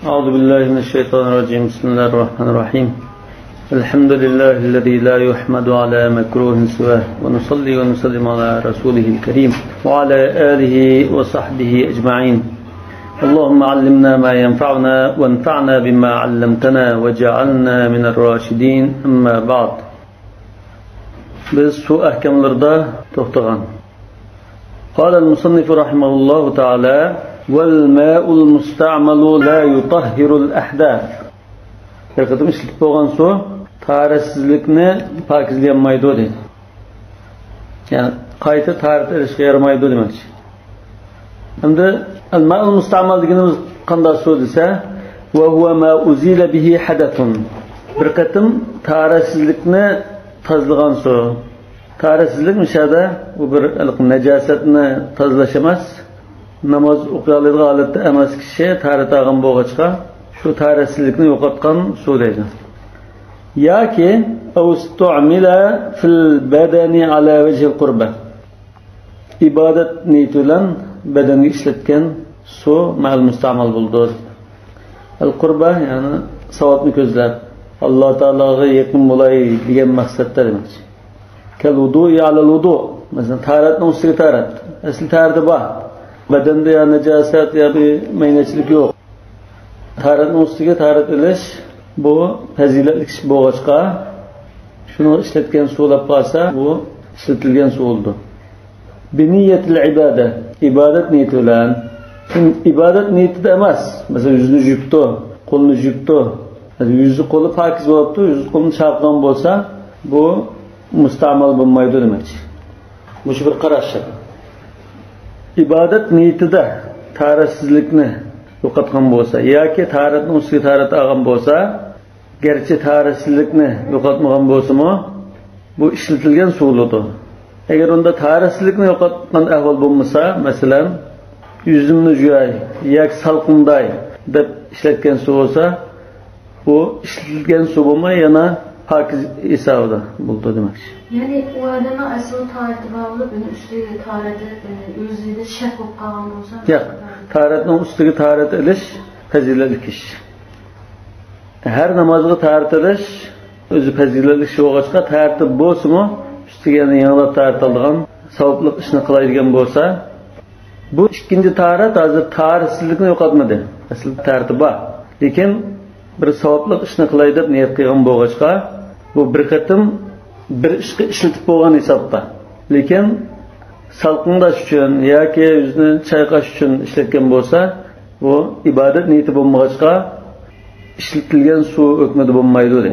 أعوذ بالله من الشيطان الرجيم. بسم الله الرحمن الرحيم. الحمد لله الذي لا يحمد على مكروه سواه، ونصلي ونسلم على رسوله الكريم وعلى آله وصحبه أجمعين. اللهم علمنا ما ينفعنا وانفعنا بما علمتنا وجعلنا من الراشدين. أما بعد. Biz su ahkamlarda to'xtagan. قال المصنف رحمه الله تعالى: والماء المستعمل لا يطهر الأحداث. Yakıtım işletip olan su taharetsizlikni pakizlayamaydı dedi. Yani qayta taharet edishga yaramaydi demakchi. Endi al-ma'ul mustamal deganimiz qanday su desa, va huwa ma uzila bihi hadathun. Bir qatim taharetsizlikni tozalagan su. Taharetsizlik mishada bu bir najosatni tozalash emas. Namoz o'qiyoladigan holatda emas kishi taharet olgan bo'lg'achqa shu taharetsizlikni yo'qotgan suv deydi. Yoki ustu'mila fil badani ala wajhil qurba. Ibodat niyati bilan badanga ishlatgan suv ma'al mustamal bo'ldi. Al-qurba ya'ni savobni ko'zlab Alloh taologa yaqin bo'lay degan maqsadda demak. Kal wudu'i ala wudu'. Masalan, taharatning ustiga taharat. Asli taharati bor. Badanda ya najosat ya bir maynachilik yo'q. Taharatning ustiga taharat ilish bu fazilatli ish bo'lg'achqa shuni ishlatgan suvlab qolsa bu ishlatilgan suv bo'ldi. Biniyatil ibada, ibodat niyati bilan. Ibodat niyatida emas. Masalan, yuzni yuvibdi, qo'lni yuvibdi. Yuzi qo'li pokiz bo'libdi, yuzi qo'lni chaqgan bo'lsa, bu mustamal bo'lmaydi demakchi. Bu bir qarash. Ibodat niyatida taharetsizlikni yo'qotgan bo'lsa yoki taharatning ustiga taharat olgan bo'lsa, garchi taharetsizlikni yo'qotmagan bo'lsa-mu, bu ishlatilgan suvdir. Agar unda taharetsizlikni yo'qotgan ahvol bo'lmasa, masalan, yuzimni yuvay yoki salqinday deb ishlatgan suv bo'lsa, bu ishlatilgan suv bo'lmay yana pokiz hisobida bo'ldi demakchi. Yani o adamın asıl tahareti bağlı, üstüge tahareti özüyle şef olup kalan olsa? Yok, taharetinin üstüge taharet ediş faziletli iş. Her namazga taharet ediş özü faziletli iş olğaçqa tahareti bolsa-mu, üstüge yanılab taharet aldıgan savobli ishni qilaydigan bo'lsa, bu ikkinchi taharet hozir taharetsizlikni yo'qotmadi. Asl tahareti bor. Lekin bir savobli ishni qilay deb niyat qilgan bo'lg'achqa, bu bir qatim bir ishga ishlatib bo'lgan hisobda. Lekin salqinlash uchun yoki yuzni chayqash uchun ishlatgan bo'lsa, bu ibodat niyati bo'lmag'achqa ishlatilgan suv hukmida bo'lmaydi dedi.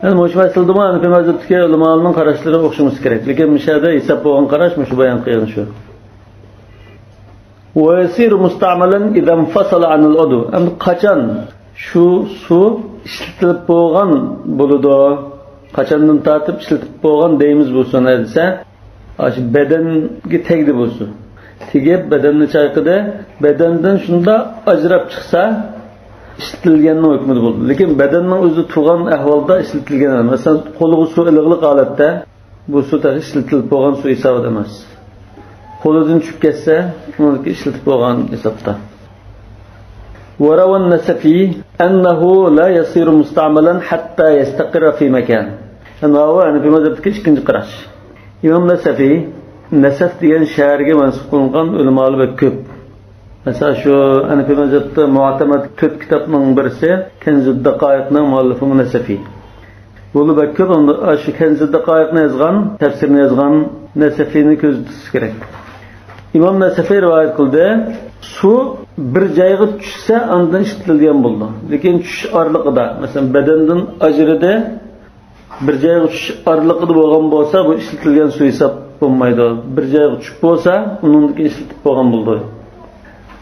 Yani bu masaladami Hanifi mazhabidagi ulamolarning qarashlari o'xshamiz kerak. Lekin mishada hisob bo'lgan qarash shu bayon qilgan shu. Wa yasiru musta'malan idha infasala 'anil udu. Endi qachon shu suv ishlatilib bo'lgan bo'ladi? Qachondan tartib ishlatib bo'lgan deymiz bo'lsa desa, shu badanga tegdi bo'lsa, tegib badanni chayqida, badandan shunda ajrab chiqsa ishlatilganning hukmida bo'ldi. Lekin badanning o'zi turgan ahvolda ishlatilgan emas. Masalan, qo'liga suv ilig'liq holatda bu suv ishlatilib bo'lgan suv hisobida emas. Qo'lidan tushib ketsa, uni ishlatib bo'lgan hisobda. وروى النسفي أنه لا يصير مستعملا حتى يستقر في مكان. أما هو أنا في مذهب كيش كنت قراش. إمام نسفي نسف ديان شهرجة منسوقون قان علماء بكتب. مثلا شو أنا في مذهب معتمد كتاب من برسة كنز الدقائق مؤلف نسفي. بقول بكتب أش كنز الدقائق نزغان تفسير نزغان نسفي نكوز تسكرك. İmam Nesefi rivayet kıldı. Su bir joyga tushsa ondan ishlatilgan bo'ldi. Lekin tushish orliqida, masalan, badandan ajrida bir joyga tushish orliqida bo'lgan bo'lsa, bu ishlatilgan suv hisob bo'lmaydi. Bir joyga tushib bo'lsa, uningki ishlatib bo'lgan bo'ldi.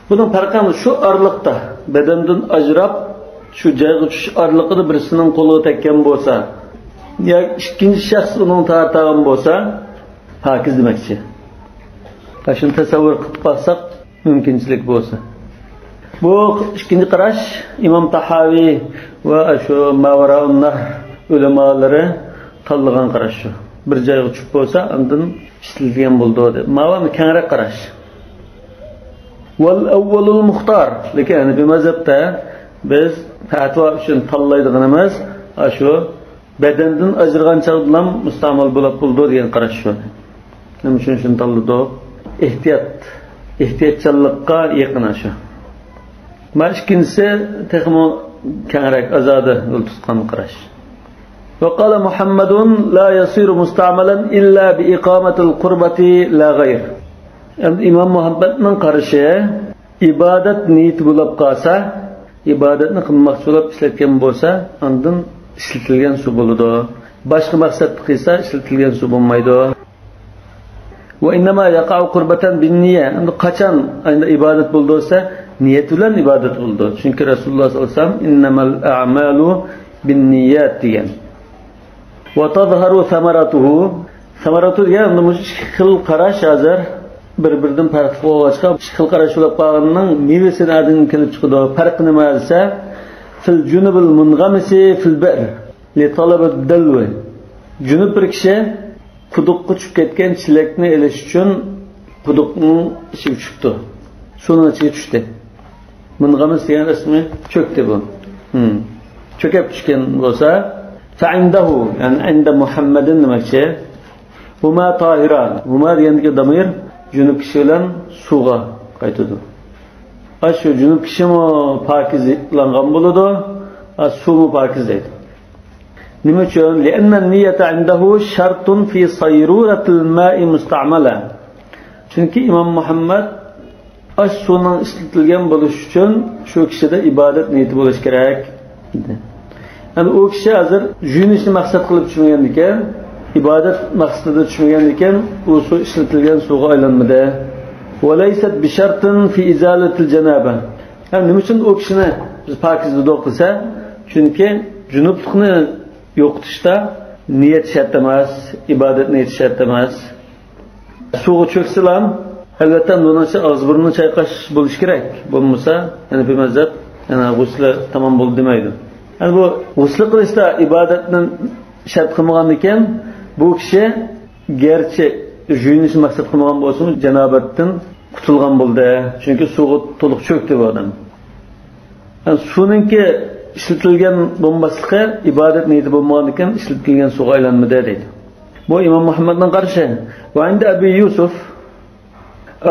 Buning farqi shu orliqda badandan ajrab shu joyga tushish orliqida birisining qo'liga tekkan bo'lsa, yoki ikkinchi shaxs uning tartagan bo'lsa, pokiz demakchi. Shuni tasavvur qilib qolsak, mumkinchilik bo'lsa. Bu ikkinchi qarash İmam Tahavi va shu Mavaraun Nahr ulamolari tanlagan qarash shu. Bir joyga tushib bo'lsa, undan ishlatilgan bo'ldi deb. Ma'lum kengroq qarash. Val avvalul muhtar. Lekin Hanafi mazhabda biz fatvo uchun tanlaydiganimiz shu badandan ajralgan chaqda mustamal bo'lib bo'ldi degan qarash shu. Nima uchun shuni tanladik? Ehtiyotchanlikqa yaqin shu. Mana ikkinchisi texmo kengroq azodi yo'l tutgan qarash. وقال محمد لا يصير مستعملا إلا بإقامة القربة لا غير. İmam Muhammed'nin qarışı ibadet niyeti bulup qalsa, ibadetni qilmoqchi bo'lib ishlatgan bo'lsa, ondan ishlatilgan suv bo'ladi. Boshqa maqsad qilsa ishlatilgan suv bo'lmaydi. Va innama yaqa'u qurbatan bin-niyya. Endi qachon endi ibodat bo'lsa, niyat bilan ibodat bo'ldi. Chunki Rasululloh sollallohu alayhi vasallam innamal a'malu bin-niyyat degan. Va tadhharu thamaratuhu. Thamaratu degan xil qarash hozir bir-biridan farqli bo'lishqa xil qarash bo'lib qolganining mevasini adin kelib chiqadi. Farqi nima desa, fil junubil munghamisi fil bir li talabat dalwi. Junub bir kishi quduqqa tushib ketgan chilakni elish uchun quduqning ichiga tushibdi. Suvning ichiga tushdi. Munghamis degan ismi cho'kdi bu. Cho'kib tushgan bo'lsa, fa'indahu, ya'ni inda Muhammadin demakchi. Huma tahiran. Huma degandagi damir junub kishi bilan suvga qaytadi. Shu junub kishimi pokizlangan bo'ladi, suvmi pokiz deydi. Nima uchun? Li'anna an-niyyata 'indahu shartun fi sayruratil ma'i musta'mala. Chunki Imom Muhammad suvning ishlatilgan bo'lish uchun shu kishida ibodat niyati bo'lish kerak edi. Yani o kishi hozir yuyinishni maqsad qilib tushmagan ekan, ibodat maqsadida tushmagan ekan, u suv ishlatilgan suvga aylanmadi. Va laysat bi shartin fi izalatil janaba. Yani nima uchun o kishini biz pokizda o'qisa? Chunki junublikni yo'qotishda niyat shart emas, ibodat niyati shart emas. Suvga cho'ksalam, albatta bunisi og'iz burnini chayqash bo'lish kerak. Bo'lmasa, yana bir mazhab, yana g'usli tamom bo'ldi demaydi. Yani bu g'usl qilishda ibodatni shart qilmagan ekan, bu kishi gerçi yuyinishni maqsad qilmagan bo'lsa, janobatdan qutulgan bo'ldi. Chunki suvga to'liq cho'kdi bu odam. Yani suvninki ishlatilgan bo'lmasligi ibodat niyati bo'lmagan ekan, ishlatilgan suvga aylanmadi deydi. Bu Imom Muhammadning qarashi. Va inda Abi Yusuf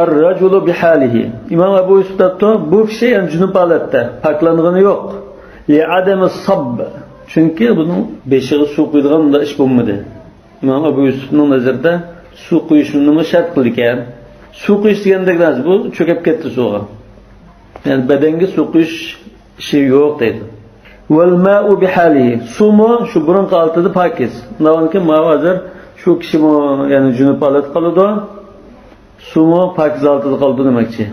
ar-rajulu bihalihi. Imom Abu Yusuf dabto bu kishi ham junub holatda, paklangani yo'q. Li adami sabb. Chunki buning beshig'i suv quyilganda ish bo'lmadi. Imom Abu Yusufning nazarida suv quyishni nima shart qilgan? Suv quyish degandagina bu cho'kib ketdi suvga. Yani badanga suv quyish ishi yo'q deydi. Wal ma'u bihalihi. Suvmo shu burun qaltida pokiz. Navonki ma'azir shu kishimi yani junub holat qoladi. Suvmo pokiz altida qoldi demakchi.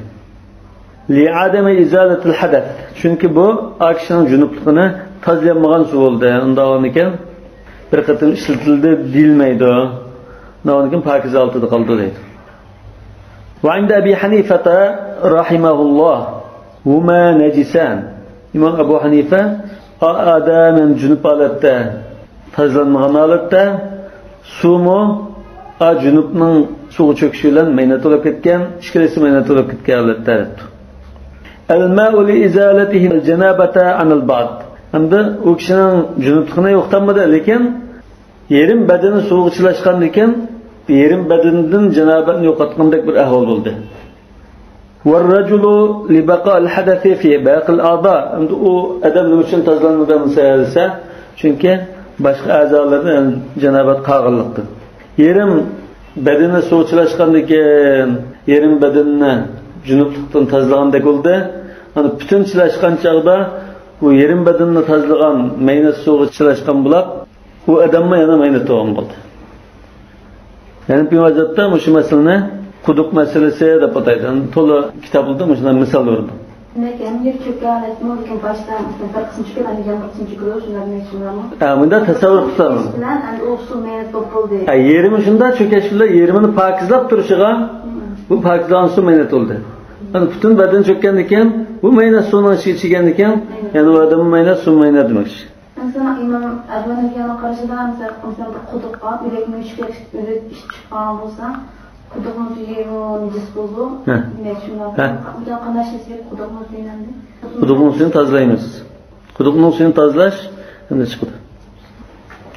Li adami izalatil hadath. Chunki bu akishining junubligini tozalamagan suv bo'ldi. Undan ekan bir qatim ishlatildi deyilmaydi. Undan ekan pokiz altida qoldi deydi. Va inda Abi Hanifata rahimahulloh huma najisan. Imom Abu Hanifa odamning junub holatda tozalamagan holatda suvmi junubning suvga cho'kishi bilan mayna to'lib ketgan, ishkilasi mayna to'lib ketgan holatda. Al-ma'u li izalatihi al-janabata 'an al-ba'd. Hamda u kishining junubligini yo'qtamadi, lekin yerim badani suvga chilashgan ekan, yerim badanidan janobatni yo'qotgandek bir ahvol bo'ldi. Var-rajulu li baqa' al-hadathi fi baqi al-a'da. Hamda u odam nima uchun tozalanmagan bo'lsa, chunki boshqa a'zolarda janobat qolganlikdir. Yerim badani suvga chilashgan ekan, yerim badanni junublikdan tozalagandek bo'ldi. Hani bütün chilashgan chaqda bu yerim badanni tozalagan mayna suvga chilashgan bo'lib, u odamma yana mayna to'g'an bo'ldi. Yani bir vaziyatda shu masalani quduq masalasi deb ataydi. To'la kitobda shunday misol berdim. Lekin yer cho'kkanlik mumkin boshdan bir qism cho'kadi, yana qism cho'kadi, shunday tushunarmi? Bunda tasavvur qilamiz. Bilan u suv mayna to'pildi. Yerimi shunda cho'kash bilan yerimini pokizlab turishiga bu pokizlan suv mayna to'ldi. Yani bütün badan çökken ekan, bu mayna suvning ichigan ekan, yani u odam mayna suv mayna demakchi. Mesela İmam Abu Hanifa'nın qarashida mesela quduqqa yurakni chiqarish chiqqan bo'lsa, Kuduğunuz yiyor, necis buldu. Ne şuna? Bu da kanaşesi kuduğunuz yiyendi. Kuduğun suyunu tazlayınız. Kuduğun suyunu tazlaş, hem de çıkıdı.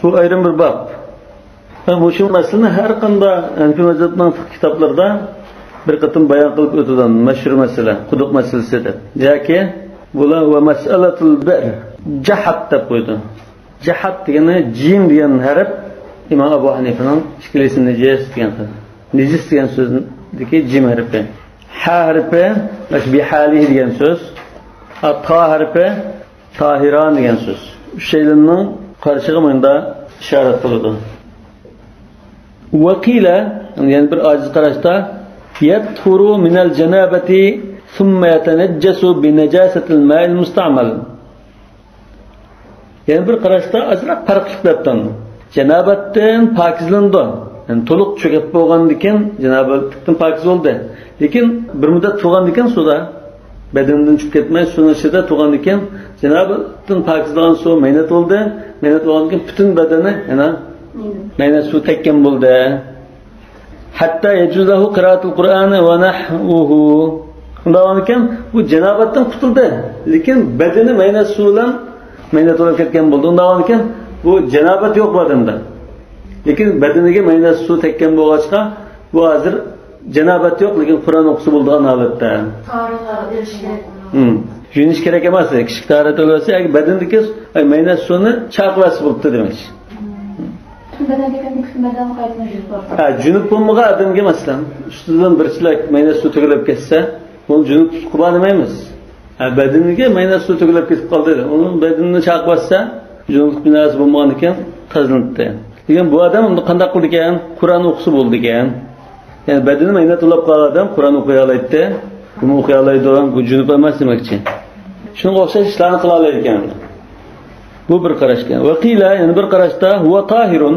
Bu ayrı bir bab. Bu şu meseleni her kanda Hanefi mezhebinin kitaplarda bir kıtım bayan kılıp ötüden meşhur mesele, kuduq meselesidir. Diyor ki, bula ve meseletul bi'r jahat deb qo'ydi. Jahat degani jim degan harf İmam Abu Hanifa'nın işkilesinde necis degan harf. Necis degan so'zdagi jim harfi. Ha harfi bi halihi degan so'z. Ta harfi tahiran degan so'z. Üç şeylerin karşılığı mında işaret kıldı. Vakile yani bir aciz karışta yethuru minel cenabeti thumma yeteneccesu bi necasetil ma'il musta'mal. Yani bir karışta azraq farqlıqdan cenabetten pakizlandi. Yani to'liq cho'kib bo'lgandikan cenabetlikdan pakiz bo'ldi. Lekin bir muddat turgandikan suda bedendan chiqib ketmay suvning ichida turgandikan cenabetdan pakizlagan suv maynat bo'ldi. Maynat bo'lgandan butun badani yana maynat suv tekkan bo'ldi. Hatta yejuzahu qiraatul Qur'ani va nahvuhu. Undan keyin bu cenabetdan qutuldi. Lekin badani maynat suv bilan maynat bo'lib ketgan bo'ldi. Undan keyin bu cenabet yo'q badanda. Lekin badaniga maynat suv tekkan bo'lg'achqa bu hozir cenabet yo'q, lekin Qur'on o'qisa bo'lgan holatda. Tarixga erishgan. Yunish kerak emas. Kichik tarat bo'lsa, agar badandagi maynat suvni chaqlasi bo'libdi demak. Junub bo'lmagan odamga masalan ustidan bir chilak maynat suv to'kilib ketsa, bunu junub qilib olmaymiz. Badaniga maynat suv to'kilib ketib qoldi. Uni badanini chaqlasa, junublik binosi bo'lmagan ekan, tazlanibdi. Lekin bu odam uni qanday qildi ekan? Qur'on o'qisa bo'ldi ekan. Yani bedeni maynat ulab qolgan odam Qur'on o'qiy oladi. Buni o'qiy oladi, bu junub emas demakchi. Shunga o'xshash ishlarni qila oladi ekan. Bu bir qarashgan. Vaqila yani bir qarashda huwa tahirun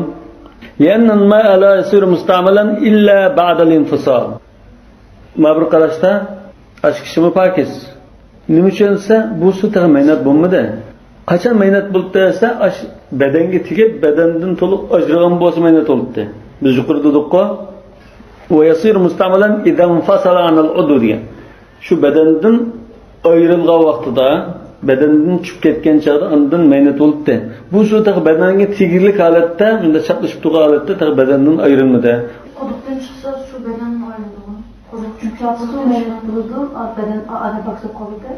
li'anna al-ma'a la yasiru musta'malan illa ba'da al-infisal. Ma bir qarashda ashkishimi pakiz. Nima uchun esa bu suv tag'in maynat bo'lmadi. Qachon maynat bo'lib desa, bedanga tegib bedandan to'liq ajragan bo'lsa maynat bo'libdi. Biz yuqorida dedik-ku, va yasir musta'malan idan fasala anil udud degan. Shu bedandan ayrilgan vaqtida bedandan tushib ketgan chog'da undan maynat bo'libdi. Bu suv tag'in bedanga tegirlik holatda, bunda chaplashib turgan holatda tag'in bedandan ayrilmadi. Quduqdan chiqsa shu bedandan ayriladi. Quduq chunki suv maynat bo'ldi, beden adam paksib qoldi.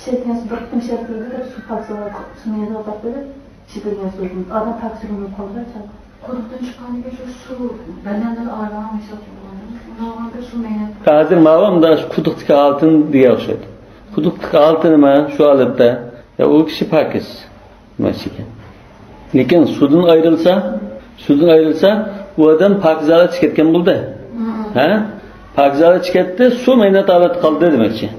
Şeytan bıraktım şartları da su paksalar suya da baktılar. Çıkıyor suyun. Adam paksırını kollar çal. Koduktan çıkan gibi su benden de ağırlanan mesaj kullanıyor. Normalde su meynat. Hazır mavam da kuduktaki altın diye olsaydı. Kuduktaki altın mı şu alıpta ya o kişi pakiz. Mesela. Lekin sudan ayrılsa bu adam pakizala çıketken buldu. Ha? Pakizala çıketti su meynat alet kaldı demekçi.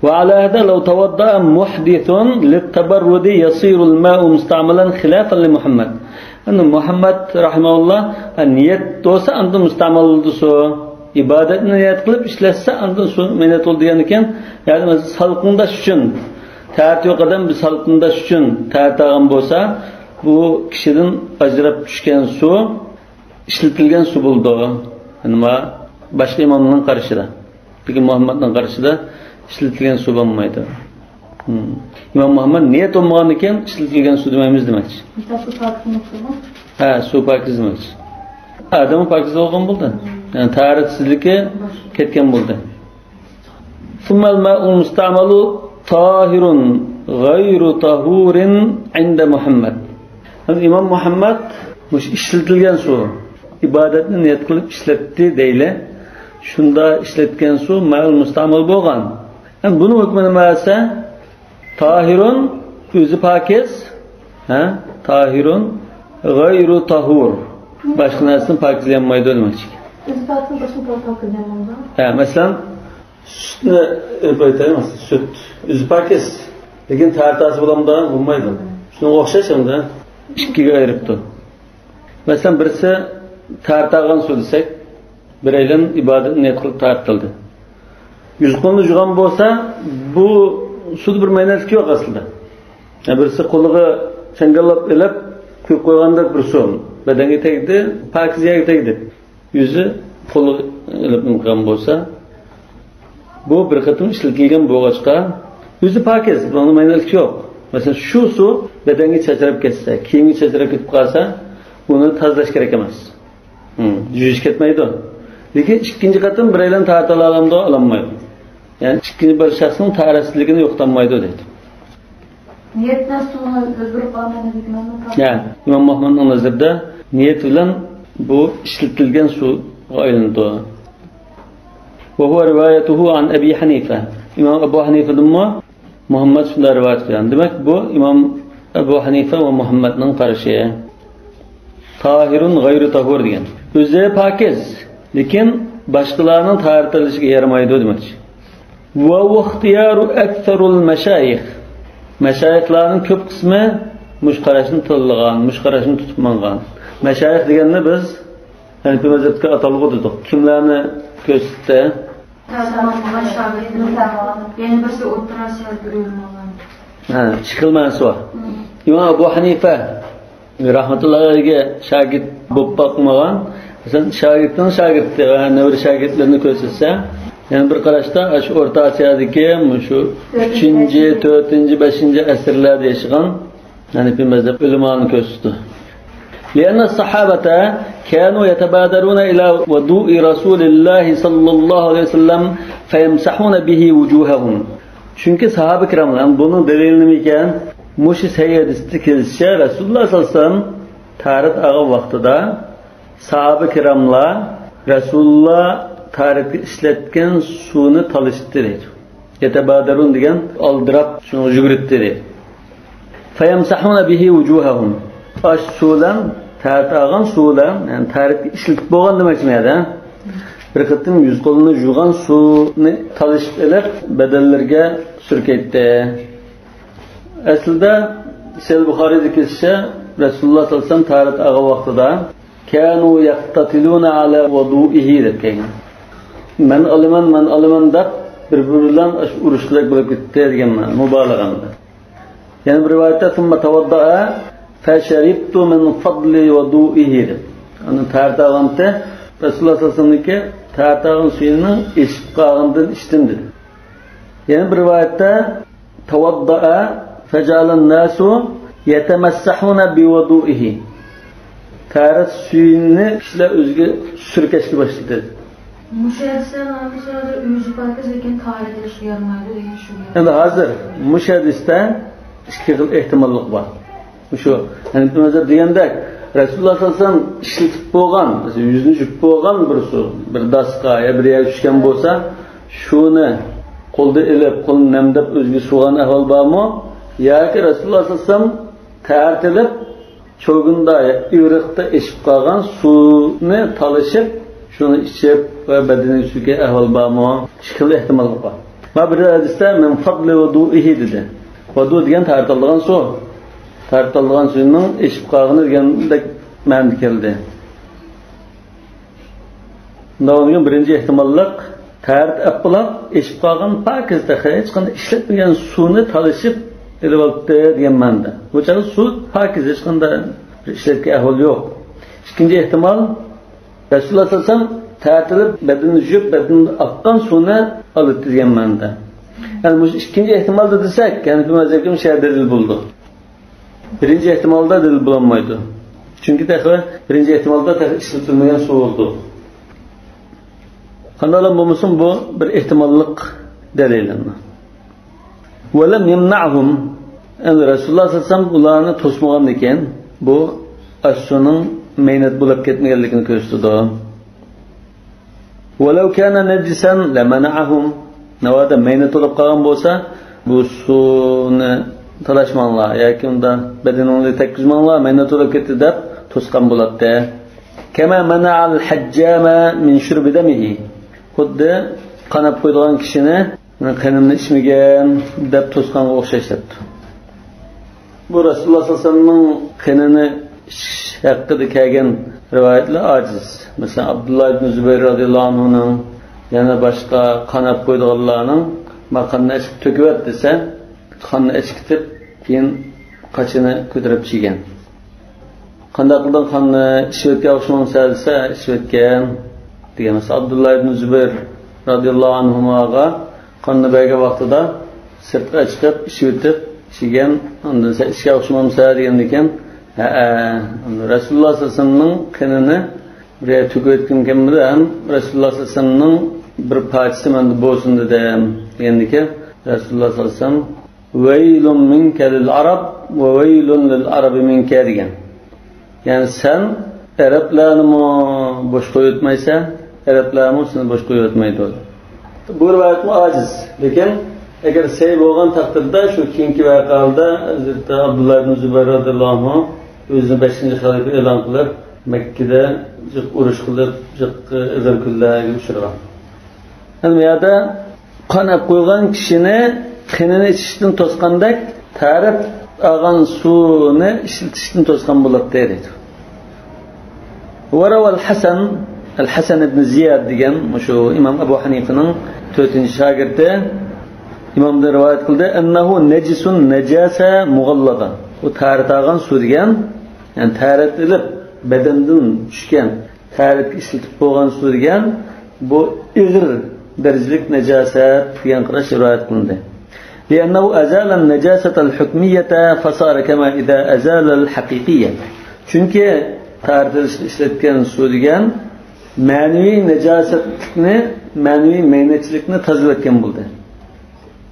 وعلى هذا لو توضأ محدث للتبرد يصير الماء مستعملا خلافا لمحمد. أن محمد رحمه الله النية توسع عند مستعمل دسو ibadet niyet kılıp işletse andan su menet oldu yani ken yani salkında şun taat yok adam bir salkında şun taat ağam bolsa bu kişinin ajrap düşken su işletilgen su buldu. Yani başka imamın karşıda. Peki Muhammed'in karşıda işletilgen su bulmaydı. İmam Muhammed niyet olmayan iken işletilgen su dememiz demekçi. Su pakizmi mu? Ha, su pakiz demekçi. Adamın pakiz olgan buldu. Yani tarihsizliki ketken buldu. Thummal ma'ul musta'malu tahirun gayru tahurin inde Muhammed. Yani İmam Muhammed işletilgen su ibadetini niyet kılıp işletti deyle. Şunda işletken su ma'ul musta'mal bo'lgan. Yani bunu hükmünü meğerse tahirun özü pakiz, tahirun gayru tahur. Başka neresinin pakizlenmeyi dönmek. Özü pakiz başka pakizlenmedi. Mesela sütünü öpeyteyim mesela süt özü pakiz. Lekin tartası bulamda bulmaydı. Şunu okşaşım da ikiye ayırıptı. Mesela birisi tartağın su desek bir aylan ibadet niyet kılıp tartıldı. Yüz kolunu jugan bolsa bu suda bir maynatlik yok aslında. Yani birisi koluga çengallab elep koyup koyganda bir su bedenge tegdi, pakiziyga tegdi. Yüzü pul ilib imkan bo'lsa, bu bir qatim ishlatilgan bo'lg'achqa o'zi pokiz, buni maylilik yo'q. Masalan, shu suv badanga chachrab ketsa, kiyimga chachrab ketib qolsa, buni tozalash kerak emas. Yuvish ketmaydi. Lekin ikkinchi qatim biraylan tartila olamda olmaydi. Ya'ni ikkinchi bir shaxsning tarasizligini yo'qotmaydi deydi. Niyatdan suvni o'zgarib olmaydi deganmi? Ya, Imom Muhammadning nazarida niyat bilan bu ishlatilgan suv aylanadi. Wa huwa riwayatuhu an Abi Hanifa. Imom Abu Hanifadan Muhammad shunday rivoyat qilgan. Demak, bu Imom Abu Hanifa va Muhammadning qarashi. Tahirun g'ayru tahur degan. O'zi pokiz, lekin boshqalarning tartilishiga yaramaydi demakchi. Va ixtiyoru aktharul mashayix. Mashayixlarning ko'p qismi mushqarashni tanlagan, mushqarashni tutib mangan. Mashayix deganni biz Hanifi mazhabga atalg'u dedik. Kimlarni ko'rsatdi? Yani birisi o'ttirasiya yurmagan. Ha, chiqilmasi bor. Imom Abu Hanifa rahmatullohi alayhiga shogird bo'lib boqmagan. Masalan, shogirdning shogirdi va navri shogirdlarni ko'rsatsa, yani bir qarashda shu O'rta Osiyodagi shu 3-chi, 4-chi, 5-chi asrlarda yashagan Hanifi mazhab ulamolarni ko'rsatdi. لأن الصحابة كانوا يتبادرون إلى وضوء رسول الله صلى الله عليه وسلم فيمسحون به وجوههم. Çünkü sahabe kiramlar bunun delilini iken Muşi Seyyidis'te kelişe Resulullah sallallahu aleyhi ve sellem taharet ağı vaktida sahabe kiramlar Resulullah taharet'i işletken suyunu talıştırır. Yetebadarun degen aldırap şunu jügürttirir. فَيَمْسَحُونَ بِهِ وُجُوهَهُمْ. Aş sulan, taharet ağın sulan, yani taharet'i işletip boğan demek mi? Bir kıtım yüz kolunu juğan suyunu talıştırır, bedellerge sürketti. Aslında Sahih Buxori'de kelişe Resulullah sallallahu aleyhi ve sellem taharet ağı vaktida kanu yaqtatiluna ala wudu'ihi degan. Men alaman deb bir-biridan urushlik bo'lib ketdi deganman, mubolag'anda. Yani bir rivayette thumma tawadda'a fa sharibtu min fadli wudu'ihi. Ani taharet ağında Resulullah sallallahu aleyhi ve sellem taharet ağın suyunu içib qolgandan içdim dedi. Yani bir rivayette tawadda'a fecalan nasu yetemessahuna bi wudu'ihi. Taharet suyunu kişiler özgü sürkeşli başladı. Müşahidsen mesela yüzü parkız eken taharet edilişi yarmaydı degan şu. Yani hazır müşahidiste iki xil ehtimollik var. Şu hani nazar deganda Resulullah sallallahu aleyhi ve sellem işletib bo'lgan, mesela yüzünü yuvib bo'lgan bir su, bir dasqa ya bir yer tushgan bo'lsa, shuni qo'lda ilib, qo'lni namdab o'zga suvgan ahvol bormi? Yoki Resulullah sallallahu aleyhi ve sellem taharet edib cho'g'inda iriqda ishib qolgan suvni talishib, shuni ichib va badaniga suygan ahvol bormi? Ikki xil ehtimollik bor. Va bir hadisda min fadli wudu'ihi dedi. Wudu degan taharet olgan suv. Taharet olgan suyning ishib qolgani degandek ma'noda keldi. Bundan birinchi ehtimollik taharet aqlab ishib qolgan pokizda hech qanday ishlatmagan suvni talishib ilib olibdi degan ma'noda. Bu chaqda suv pokiz, hech qanday ishlatgan ahvol yo'q. Ikkinchi ehtimol Rasululloh sallallohu alayhi vasallam ta'tilib badanni yuvib, badanni oqqan suvni olib degan ma'noda. Yani bu ikinci ehtimalda desek, yani bir mazhabim şey delil buldu. Birinci ehtimalda delil bulanmaydı. Çünkü birinci ehtimalda işletilmeyen su oldu. Kanalım bu musun bu bir ihtimallık delilini. وَلَمْ يَمْنَعْهُمْ Yani Resulullah sallallahu aleyhi ve sellem ularını tosmağın iken bu aşçının meynet bulup ketmeyenlikini gösterdi. وَلَوْ كَانَ نَجِسًا لَمَنَعَهُمْ Navada meynet olup kalan bolsa bu suni talashmanlar yoki unda bedenini tekkizmanlar meynet olup ketdi deb tosqan bo'ladi. Kama mana'al hajjama min shurbi damihi. Xuddi qanab qo'ygan kishini qanimni ichmagan deb tosqanga o'xshashdi. Bu Rasululloh sallallohu alayhi vasallamning qanini haqida kelgan rivoyatlar ojiz. Masalan Abdullah ibn Zubayr radhiyallohu anhuning yana boshqa qanab qo'ydiganlarning maqanni ichib to'kib desa, qonni ichkitib, keyin qachini ko'tarib chigan. Qanday qildan qonni ishlatga o'xshamasa desa, ishlatgan. degemiz. Abdullah ibn Zübeyir radıyallahu anhumaga qanday berge vaqtida sirtqa chiqib, ish o'tib, ishigan, ondan so'ng ishga o'xshamamsa degan ekan. Rasululloh sollallohu alayhi vasallamning qinini bir tugayotgan kimdan Rasululloh sollallohu alayhi vasallamning bir parchasi menda bo'lsin dedim. Endi Rasululloh sollallohu alayhi vasallam vaylun minka lil arab va vaylun lil arabi minka degan. Yani sen Araplarni bosh qo'ymaysan, Araplarni seni bosh qo'ymaydi. Bu rivoyat ojiz, lekin agar say bo'lgan taqdirda shu keyingi voqeada Hazrat Abdullah ibn Zubayr radhiyallohu anhu o'zini 5-xalifa e'lon qilib, Makkada urush qilib, izr kunlarga uchragan. Bu yerda qanab qo'ygan kishini qinini ichishdan to'sqandek, tarif olgan suvni ishlatishdan to'sqan bo'ladi deydi. وروى الحسن بن زياد degan shu İmam Abu Hanifa'nın 4-şagirdi İmamda rivayet kıldı ennehu necisun necase mughallada. Bu taritağan su degan, yani tarit edip bedenden düşken tarit işletip bo'lgan su degan, bu ig'ir derecalik necaset degan qarash rivayet kılındı. لأنه أزال النجاسة الحكمية فصار كما إذا أزال الحقيقية. Çünkü tarihte işletken su degan manevi necasetlikni, manevi meynetçilikni tazilletken buldu.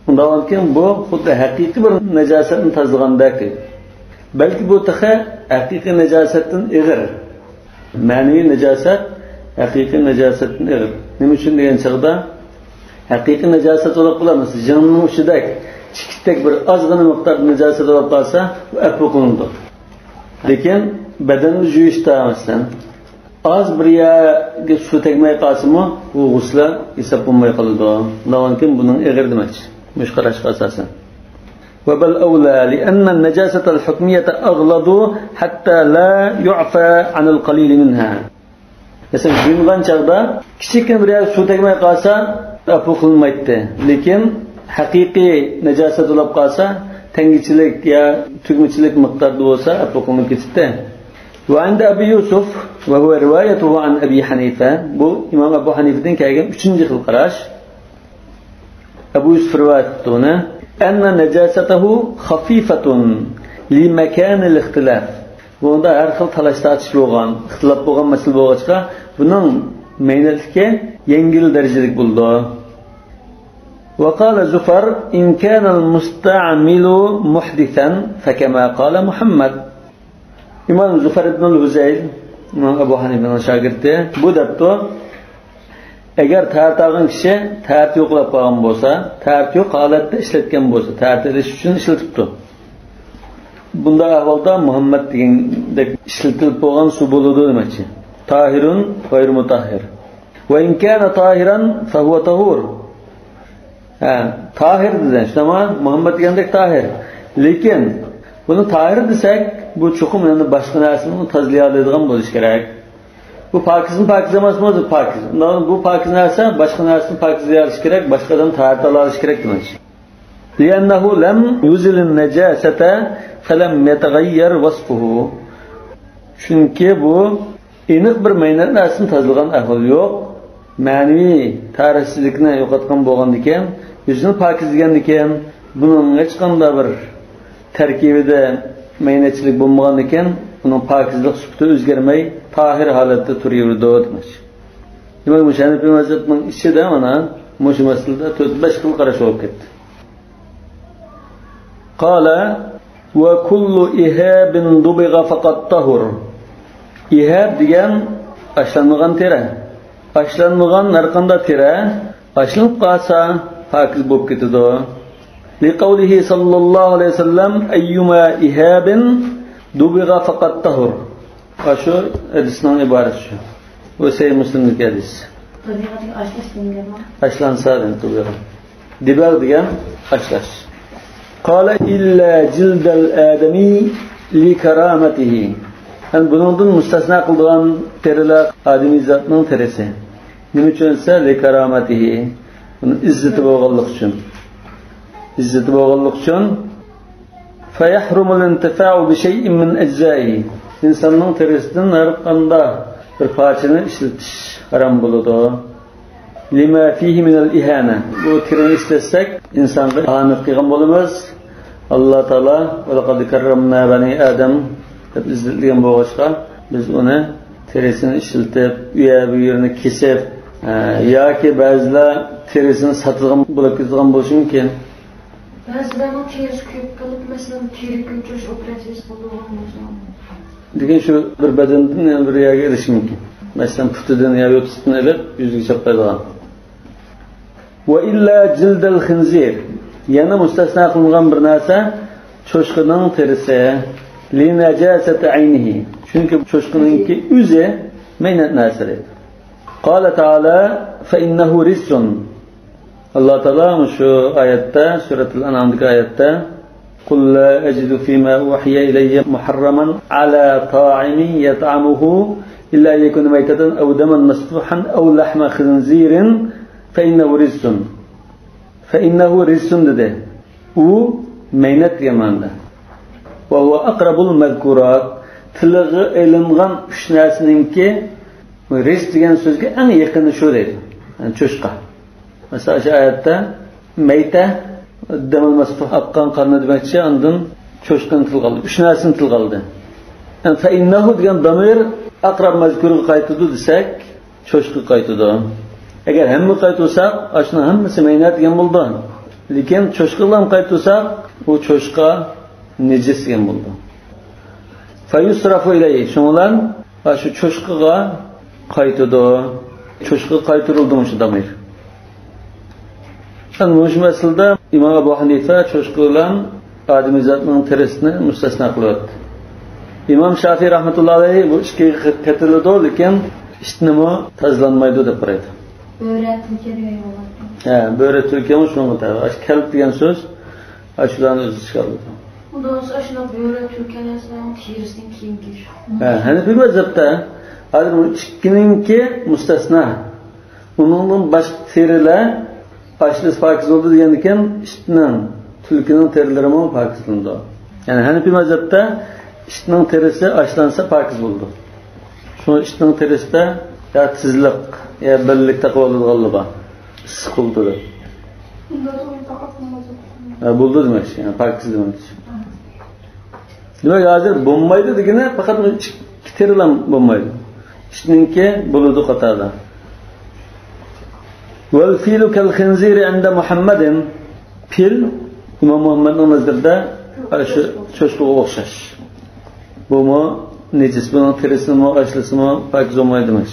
Bundan keyin bu xuddi haqiqiy bir necasetni tazilgandek. Belki bu taxa haqiqiy necasetdan ig'ir. Manevi necaset haqiqiy necasetdan ig'ir. Nima uchun degan chaqda haqiqiy necaset bo'lib qolarmisiz? Jonning ichidagi chikitdek bir ozgina miqdorda necaset bo'lib qolsa, bu afu qilindi. Lekin badanni yuvishda masalan az bir yerga suv tegmay qolsa-mu, bu g'usla hisob bo'lmay qoladi. Bundan keyin buning ig'ir demakchi. Mush qarashga asosan. Wa bal awla li'anna an-najasata al-hukmiyata aghladu hatta la yu'fa 'an al-qalil minha. Mesela yungan chaqda kichikkin bir yer suv tegmay qolsa, afu qilmaydi. Lekin haqiqiy najosat bo'lib qolsa, tengichilik ya tugmichilik miqdorda bo'lsa, afu qilib ketadi. Ve inde Ebu Yusuf ve huve rivayetuhu an Ebi Hanife. Bu İmam Ebu Hanife'den kelgan 3-cı xil qarash. Ebu Yusuf rivayet etdiğine enne necasetehu khafifetun li mekanil ihtilaf. Bunda her xil talash-tartish bo'lgan, ixtilof bo'lgan masala bo'lg'achqa, buning maynatligi yengil darajalik bo'ldi. Ve qala Zufar in kana al-musta'milu muhdithan fakama qala Muhammad. İmam Zufar ibn al-Huzayl, İmam Ebu Hanife'nin şagirdi, bu debdi, eğer taart algan kişi taart yo'qlab qolgan bo'lsa, taart yo'q holatda ishlatgan bo'lsa, taart edish uchun ishlatibdi. Bunday ahvolda Muhammad degandek ishlatilib bo'lgan suv bo'ladi demakchi. Tahirun g'ayr mutahhir. Va in kana tahiran fa huwa tahur. Tahir degan, shunama Muhammad degandek tahir. Lekin buni tahir desak, bu chuqum yani boshqa narsani tozalay oladigan bo'lish kerak. Bu pokizmi pokiz emasmi, o'zi pokiz. Bu pokiz narsa boshqa narsani pokizlay olish kerak, boshqadan tahir olish kerak demakchi. Li'annahu lam yuzil an-najasata falam yataghayyar wasfuhu. Chunki bu aniq bir mayna narsani tozalagan ahvol yo'q. Ma'naviy tarixsizlikni yo'qotgan bo'lgan ekan, o'zini pokizlagan ekan, buning hech qanday bir tarkibida maynachilik bo'lmagan ekan, uning pokizlik sifati o'zgarmay, tahir holatda turaverdi demoqchi. Demak, bu Hanafi mazhabining ichida mana mushu masalada 4-5 xil qarash bo'lib ketdi. Qala wa kullu ihabin dubigha faqat tahur. Ihab degan ashlanmagan teri. Ashlanmagan har qanday teri ashlanib qolsa pokiz bo'lib ketadi. لقوله صلى الله عليه وسلم أيما إهاب دبغ فقد طهر. Aşu hadisinin ibaresi. O Sahih Müslim'deki hadis. Aşlansa den dubغ. Dibag degan aşlash. Qala illa jildal adami li karamatihi. Yani bundan mustasna qilgan terilar odamiy zotning terisi. Nima uchun esa li karamatihi? Uni izzati bo'lganlik uchun. İzzeti bo'lganlik uchun fayahrumu al-intifa'u bi shay'in min ajza'i. İnsanning terisidan har qanday bir parçani ishlatish harom bo'ladi. Lima fihi min al-ihana. Bu terini ishlasak insonga ihanat qilgan bo'lamiz. Alloh taolo va laqad karramna bani adam deb izlagan bo'lg'achqa biz uni terisini ishlatib, bu yerini kesib yoki ba'zilar terisini sotadigan bo'lib ketadigan bo'lishi mumkin. Ba'zilarning terisi ko'p qilib, masalan, teri ko'chirish operatsiyasi bo'lgan bo'lsa, degan shu bir badandan bir yerga erishi mumkin. Masalan, putidan yo yo'tisidan olib yuziga chaplaydigan. Va illa jildal khinzir. Yana mustasno qilingan bir narsa cho'shqining terisi li najasati aynihi. Chunki cho'shqiningki o'zi maynat narsadir. Qala taala fa innahu rijsun. Alloh taolo shu oyatda, suratul An'amdagi oyatda qul la ajidu fima uhiya ilayya muharraman ala ta'imin yat'amuhu illa yakuna maytatan aw daman masfuhan aw lahma khinzirin fa innahu rijsun. Fa innahu rijsun dedi. U maynat yamanda. Va huwa aqrabul mazkurat. Tilg'i ilingan uch narsaninki rijs degan so'zga eng yaqini shu deydi. Yani cho'shqa. Mesela şu ayette meyte demel masfuh akkan karnı demekçi andın çoşkan tıl kaldı. Üç nersin tıl kaldı. Yani fe innehu diyen damir akrab mezkuru kaytıdı desek çoşku kaytıdı. Eğer hem mi kaytırsak aşına hemmisi meynat diyen buldu. Lakin çoşkuyla kaytırsak bu çoşka necis diyen buldu. Fe yusrafu ileyhi. Şunlar şu çoşkuğa kaytıdı. Çoşku kaytırıldı mı şu damir. Bu meselede İmam Ebu Hanife çoşkulan ademi zatının terisini müstesna kılıyor. İmam Şafii rahmetullahi aleyhi bu işki ketirildi olurken işinimi tazlanmaydı da paraydı. Böyle Türkiye'ye yolladı. Böyle Türkiye'nin şunu tabi. Kelp diyen söz aşıdan özü çıkardı. Bu da olsa aşına böyle Türkiye'nin terisinin kim gir? Hani bir mezhepte ademi işkininki müstesna. Bunun başka teriler Aşırı pakiz oldu diyendikken işitinin, tülkünün terileri mi pakiz oldu? Yani Hanefi mezhepte işitinin terisi aşılansa pakiz oldu. Şu işitinin terisi de ya tizlik, ya bellilik takvalı galiba. Sık oldu da. Buldu demek şey, yani pakiz demek şey. Demek hazır bombaydı dikine fakat terilen bombaydı. İşitininki bulundu katarda. Vel filu kel khinziri inde Muhammedin pil İmam Muhammed'in nazarında şu çoşkuğa okşaş. Bu mu necis, bunun terisi mi, aşlısı mı, pakiz olmayı demek.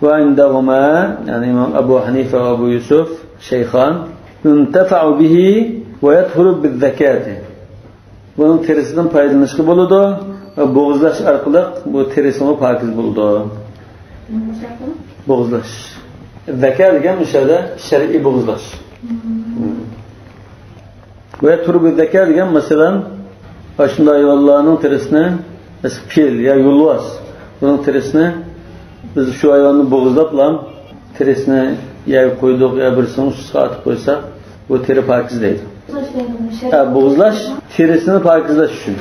Ve indahuma yani İmam Ebu Hanife ve Ebu Yusuf şeyhan yuntefa'u bihi ve yethuru bil zekati. Bunun terisinden paydalanışkı buludu ve boğuzlaş arkalık bu terisini pakiz buldu. Boğuzlaş. Zeka degan müşahede şer'i boğuzlaş. Ve turbu zeka degan mesela başında hayvanların terisine pil ya yulvas bunun terisine biz şu hayvanı boğuzlap lan terisine ya koyduk ya birisini saat koysak bu teri pakiz değil. Boğuzlaş terisini pakizlaş için.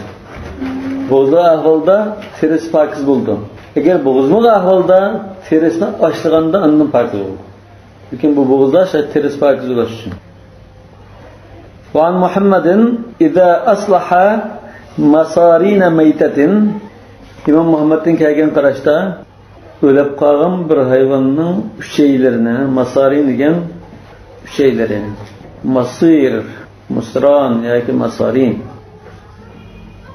Boğuzlu ahvalda terisi pakiz buldu. Eğer boğuzluk ahvalda terisini açtığında anının pakiz oldu. Lakin bu boğuzlaş terisi pakiz ulaş için. Ve an Muhammedin İza aslaha masarine meytetin İmam Muhammed'in kelgen qarashda ölüp qalgan bir hayvanın şeylerine masarin degan şeyleri masir, musran yoki masarin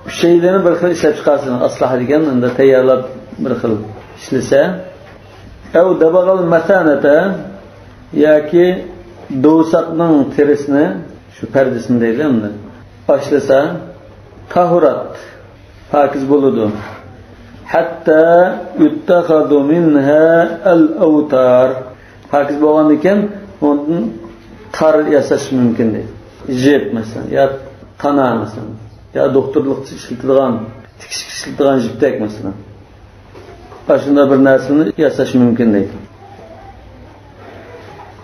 şeylerini bir xil ishlab chiqarsin aslaha degan unda tayyorlab bir xil ishlasa ev dabagal matanata yoki do'saqning terisini şu perdesini deydi unda başlasa tahurat pakiz buludu. Hatta yuttakhadu minha al-awtar. Pakiz bo'lgan ekan, undan tar yasash mumkin deydi. Jep mesela ya tana mesela ya doktorluk ishiladigan, tikish ishiladigan jipdak mesela. Başında bir narsani yasash mumkin deydi.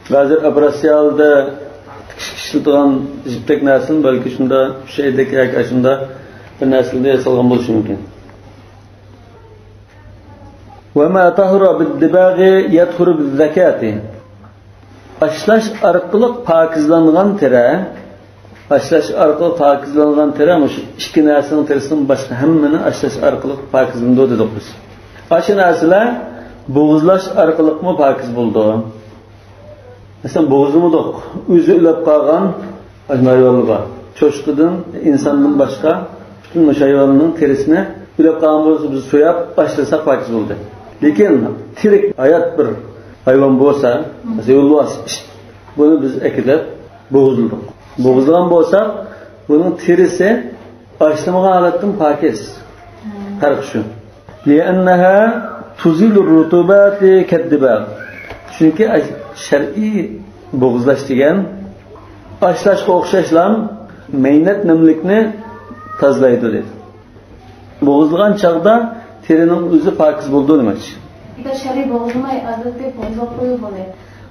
Hozir operatsiyada tikish ishiladigan jipdak narsani balki shunda shaydek yoki shunda bir narsada yasalgan bo'lishi mumkin. وَمَا طَهُرَ بِالدِّبَاغِ يَدْخُرُ بِالزَّكَاتِ Aşlaş arqılıq pakizlanğan tere, aşlaş arqılıq pakizlanğan tere, iki nərsinin terisinin başqa həmmini aşlaş arqılıq pakizlindi dedik biz. Aşı nərsilər boğuzlaş arqılıq mı pakiz buldu? Mesela boğuzu mu doq? Üzü ülep qalğan hayvanlığa. Çoşqıdın, insanın başqa bütün hayvanının terisine ülep qalğan boğuzu biz soyab, aşlasak pakiz buldu. Lekin tirik hayat bir hayvan bolsa, mesela yolvas, bunu biz ekilib boğuzladık. Boğuzlagan bolsa, bunun terisi aşlamagan halatdan pakiz. Farq şu. Li'annaha tuzilur rutubati kaddibaq. Çünkü şer'i boğuzlaş degan aşlaşqa o'xshashlam meynat nimlikni tozlaydi dedi. Boğuzlagan chaqda terining o'zi pakiz bo'ldi demoqchi. Bir de şer'i boğulmay, adette boğulap koyuyor böyle.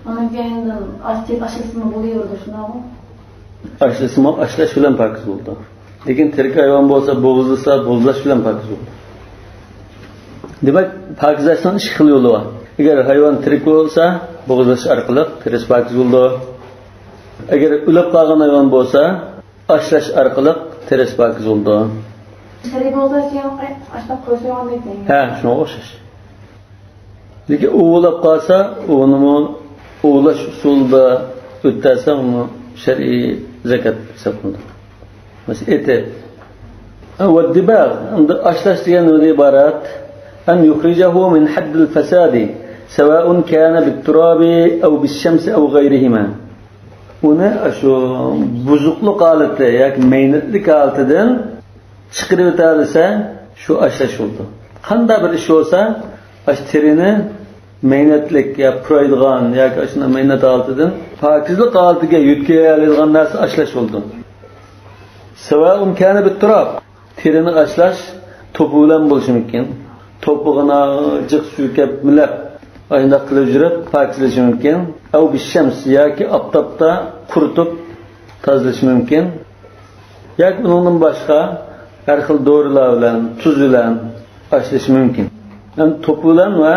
Onun kendinden aşısını buluyordu şuna mı? Aşısını aşlaş bilen pakiz oldu. Lekin tirik hayvan bo'lsa, boğuzlasa, boğuzlaş bilen pakiz oldu. Demek pakizlashning ikki xil yo'li bor. Agar hayvon tirik bo'lsa, boğuzlash orqali teris pakiz bo'ldi. Agar o'lib qolgan hayvon bo'lsa, aşlash orqali teris pakiz bo'ldi. Şer'i boğulsa keyin aşlab qo'ysa olmaydi. Ha, shunga o'xshash. Lekin o'g'lab qolsa, o'g'nimi o'g'lash usulida o'tsa, uni shar'iy zakat hisoblanadi. Mesela eti. Va dibaq, unda ashlash degan iborat an yukhrijahu min hadd al-fasad, sawa'un kana bit-turab aw bish-shams aw ghayrihima. Uni shu buzuqlik holati yoki meynatlik holatidan chiqarib o'tadisa, shu ashlash bo'ldi. Qanday bir ish bo'lsa, terini meynatlik ya puraydigan yoki shuna meynat holatidan pokizlik holatiga yetkazadigan narsa ashlash bo'ldi. Sawa'un kana bit-turab, terini ashlash to'pi bilan bo'lishi mumkin. To'pig'ini jiq suykab milab ayda qilib yurib pokizlashi mumkin. Aw bish-shams yoki oftobda quritib tozalash mumkin. Yoki bundan boshqa har xil dorilar bilan, tuz bilan ashlash mumkin. Yani to'pi bilan va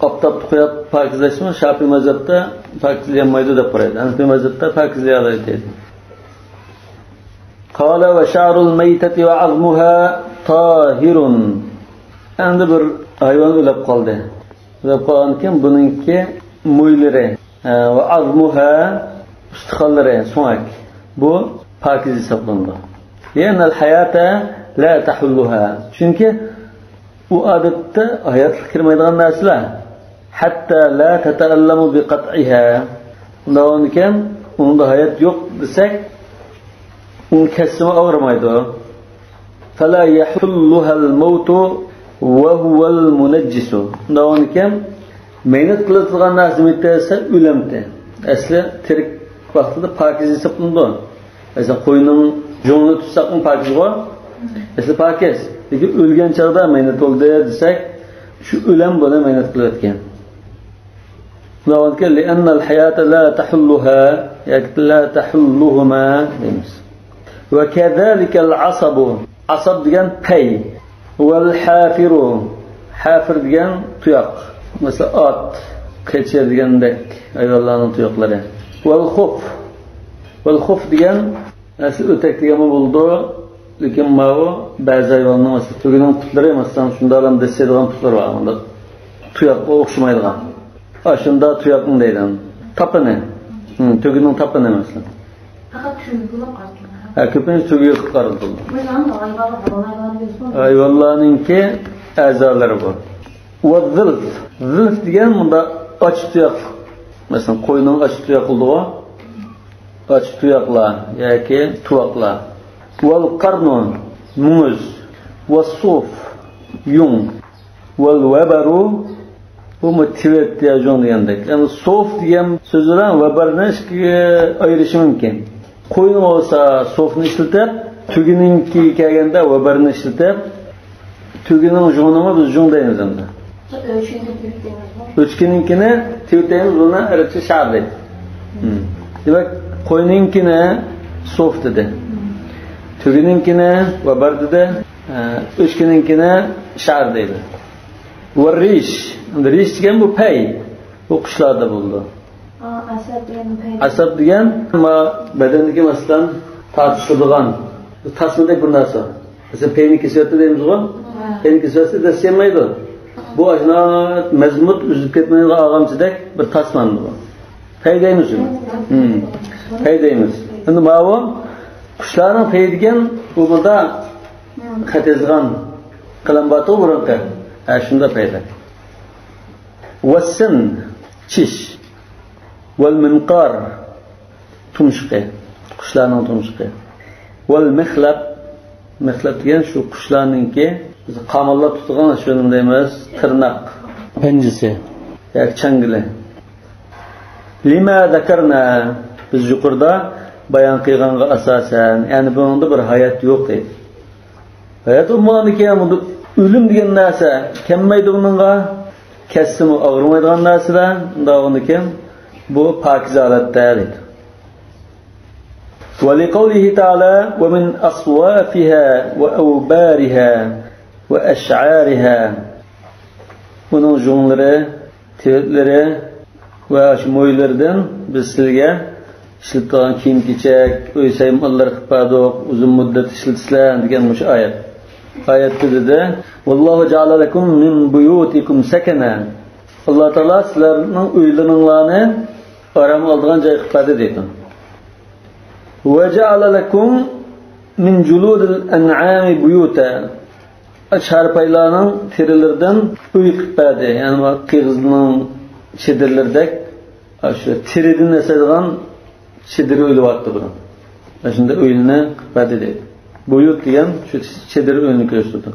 oftobda qo'yib pokizlashmi Shafiy mazhabda pokizlanmaydi deb qaraydi. Hanafiy mazhabda pokizlaydi deydi. Qala va sha'rul maytati va 'azmuha tahirun. Endi bir hayvon o'lib qoldi. O'lib qolgankin buningki mo'ylari va 'azmuha ustixonlari, so'ngak. Bu pokiz hisoblanadi. Yani hayata la tahulluha. Çünkü u odatda hayotga kirmaydigan narsalar. Hatta la tata'allamu bi qat'iha. Undan keyin unda hayot yo'q desak, uni kesimi og'rimaydi. Fala yahulluha al-maut wa huwa al-munajjis. Undan keyin meynat qiladigan narsa bitsa o'limdi. Asli tirik vaqtida pokiz hisoblanadi. Mesela qo'yning jo'ngini tutsak pokiz bo'l. Asli pokiz. Lekin o'lgan chaqda mehnat oldi desak, shu o'lim bilan mehnat qilayotgan. Ularga li'anna al-hayata la tahulluha, yoki la tahulluhuma deymiz. Va kadhalika al-asabu, asab degan pay, wal hafiru, hafir degan tuyoq. Mesela ot, qecha degandek hayvonlarning tuyoqlari. Wal khuf degan asli o'tak degan bo'ldi. Lekin ma'u ba'zi hayvonlar mesela tugining putlari masalan shundalam desadigan putlar bor. Unda tuyoqqa o'xshamaydigan. Shunda tuyoqning deydi. Tapini. Tugining tapini masalan. Faqat tugiga qaraydi. Ha, ko'pincha tugiga qaraydi. Hayvonlar hayvonlarningki a'zolari bor. Va zilf degan bunda och tuyoq. Masalan qo'yning och tuyoqligi, och tuyoqlar yoki tuyoqlar. والقرن موز والصوف يون والوبر ومتوت ديجون degandek. Yani sof degan so'zlar vabarni ayirishi mumkin. Qo'yni olsa sofni ishlatib, tugininki kelganda vabarni ishlatib, tugining jonini biz jon deymiz endi. O'chkininkini tevtaymiz, buni irchi shar deydi. Demak, qo'yninkini sof dedi. Tugininkini vabar dedi, o'chkininkini shar deydi. Va rish. Rish degan bu pay. Bu qushlarda bo'ldi. Asab degan pay. Asab degan badandagi masalan tortishadigan tasmadek bir narsa. Mesela peyni kesiyatı deyimiz o. Peyni kesiyatı da sevmeydi. Bu aşına mezmut üzüp ketmeyen ağamçıdek bir tasmandı bu. Pey deyimiz mi? Pey deyimiz. Şimdi bu kuşların pey degen bu burada katezgan kalambatı vuranka. Şunda peyda. Vessin çiş. Vel minkar tumşqi. Kuşların tumşqi. Vel mihlab. Mihlab degan shu qushlarningki biz qamallab tutgan shuni deymiz, tirnoq, panjisi yoki changili. Lima zakarna biz yuqorida bayon qilganga asosan, ya'ni bunda bir hayot yo'q deydi. Hayot bo'lganiki ham o'lim degan narsa kelmaydi bunga, kasimi og'rimaydigan narsadan, undaqniki bu pokiza holatda deydi. ولقوله تعالى ومن أصوافها وأوبارها وأشعارها bunun jonları, tevhidleri ve moylardan biz sizge işletilen kiyim-kechak, öysay mallar qilib uzun muddat ishlatisizlar degan mush oyat. Oyatda dedi: "Vallohu ja'ala lakum min buyutikum sakana." Alloh taolo sizlarning uylaringlarni orom oladigan joy qilib dedi. وَجَعَلَ لَكُمْ مِنْ جُلُودِ الْأَنْعَامِ بُيُوتًا Aşar paylarının terilerden uyqıpadi. Yani qiyğızının çedirlerdek teriden eselgan çediri öyle vaxtı bunu. Şimdi öylüne qıpadi deydi. Buyut diyen şu çediri öylünü gösterdi.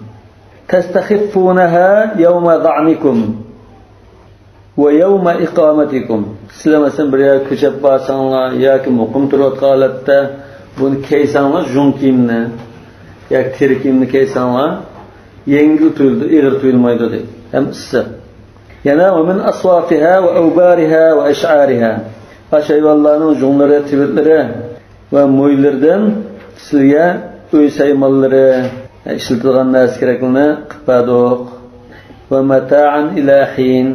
تَسْتَخِفُّونَهَا يَوْمَ ضَعْنِكُمْ وَيَوْمَ إِقَامَتِكُمْ Sizler mesela bir yer köçep bağırsanlar ya ki mukum turut kalette bunu keysanlar jun kiyimini ya teri kiyimini keysanlar yengil tuyuldu, ağır tuyulmaydı deyip. Hem ısı. Yani وَمِنْ أَصْوَافِهَا وَاَوْبَارِهَا وَاَشْعَارِهَا Aşayvallarının junları, tivitleri ve muyllerden sizge öy saymalları işletilgan ners gerekliğine kıpadık. وَمَتَاعًا إِلَى حِينَ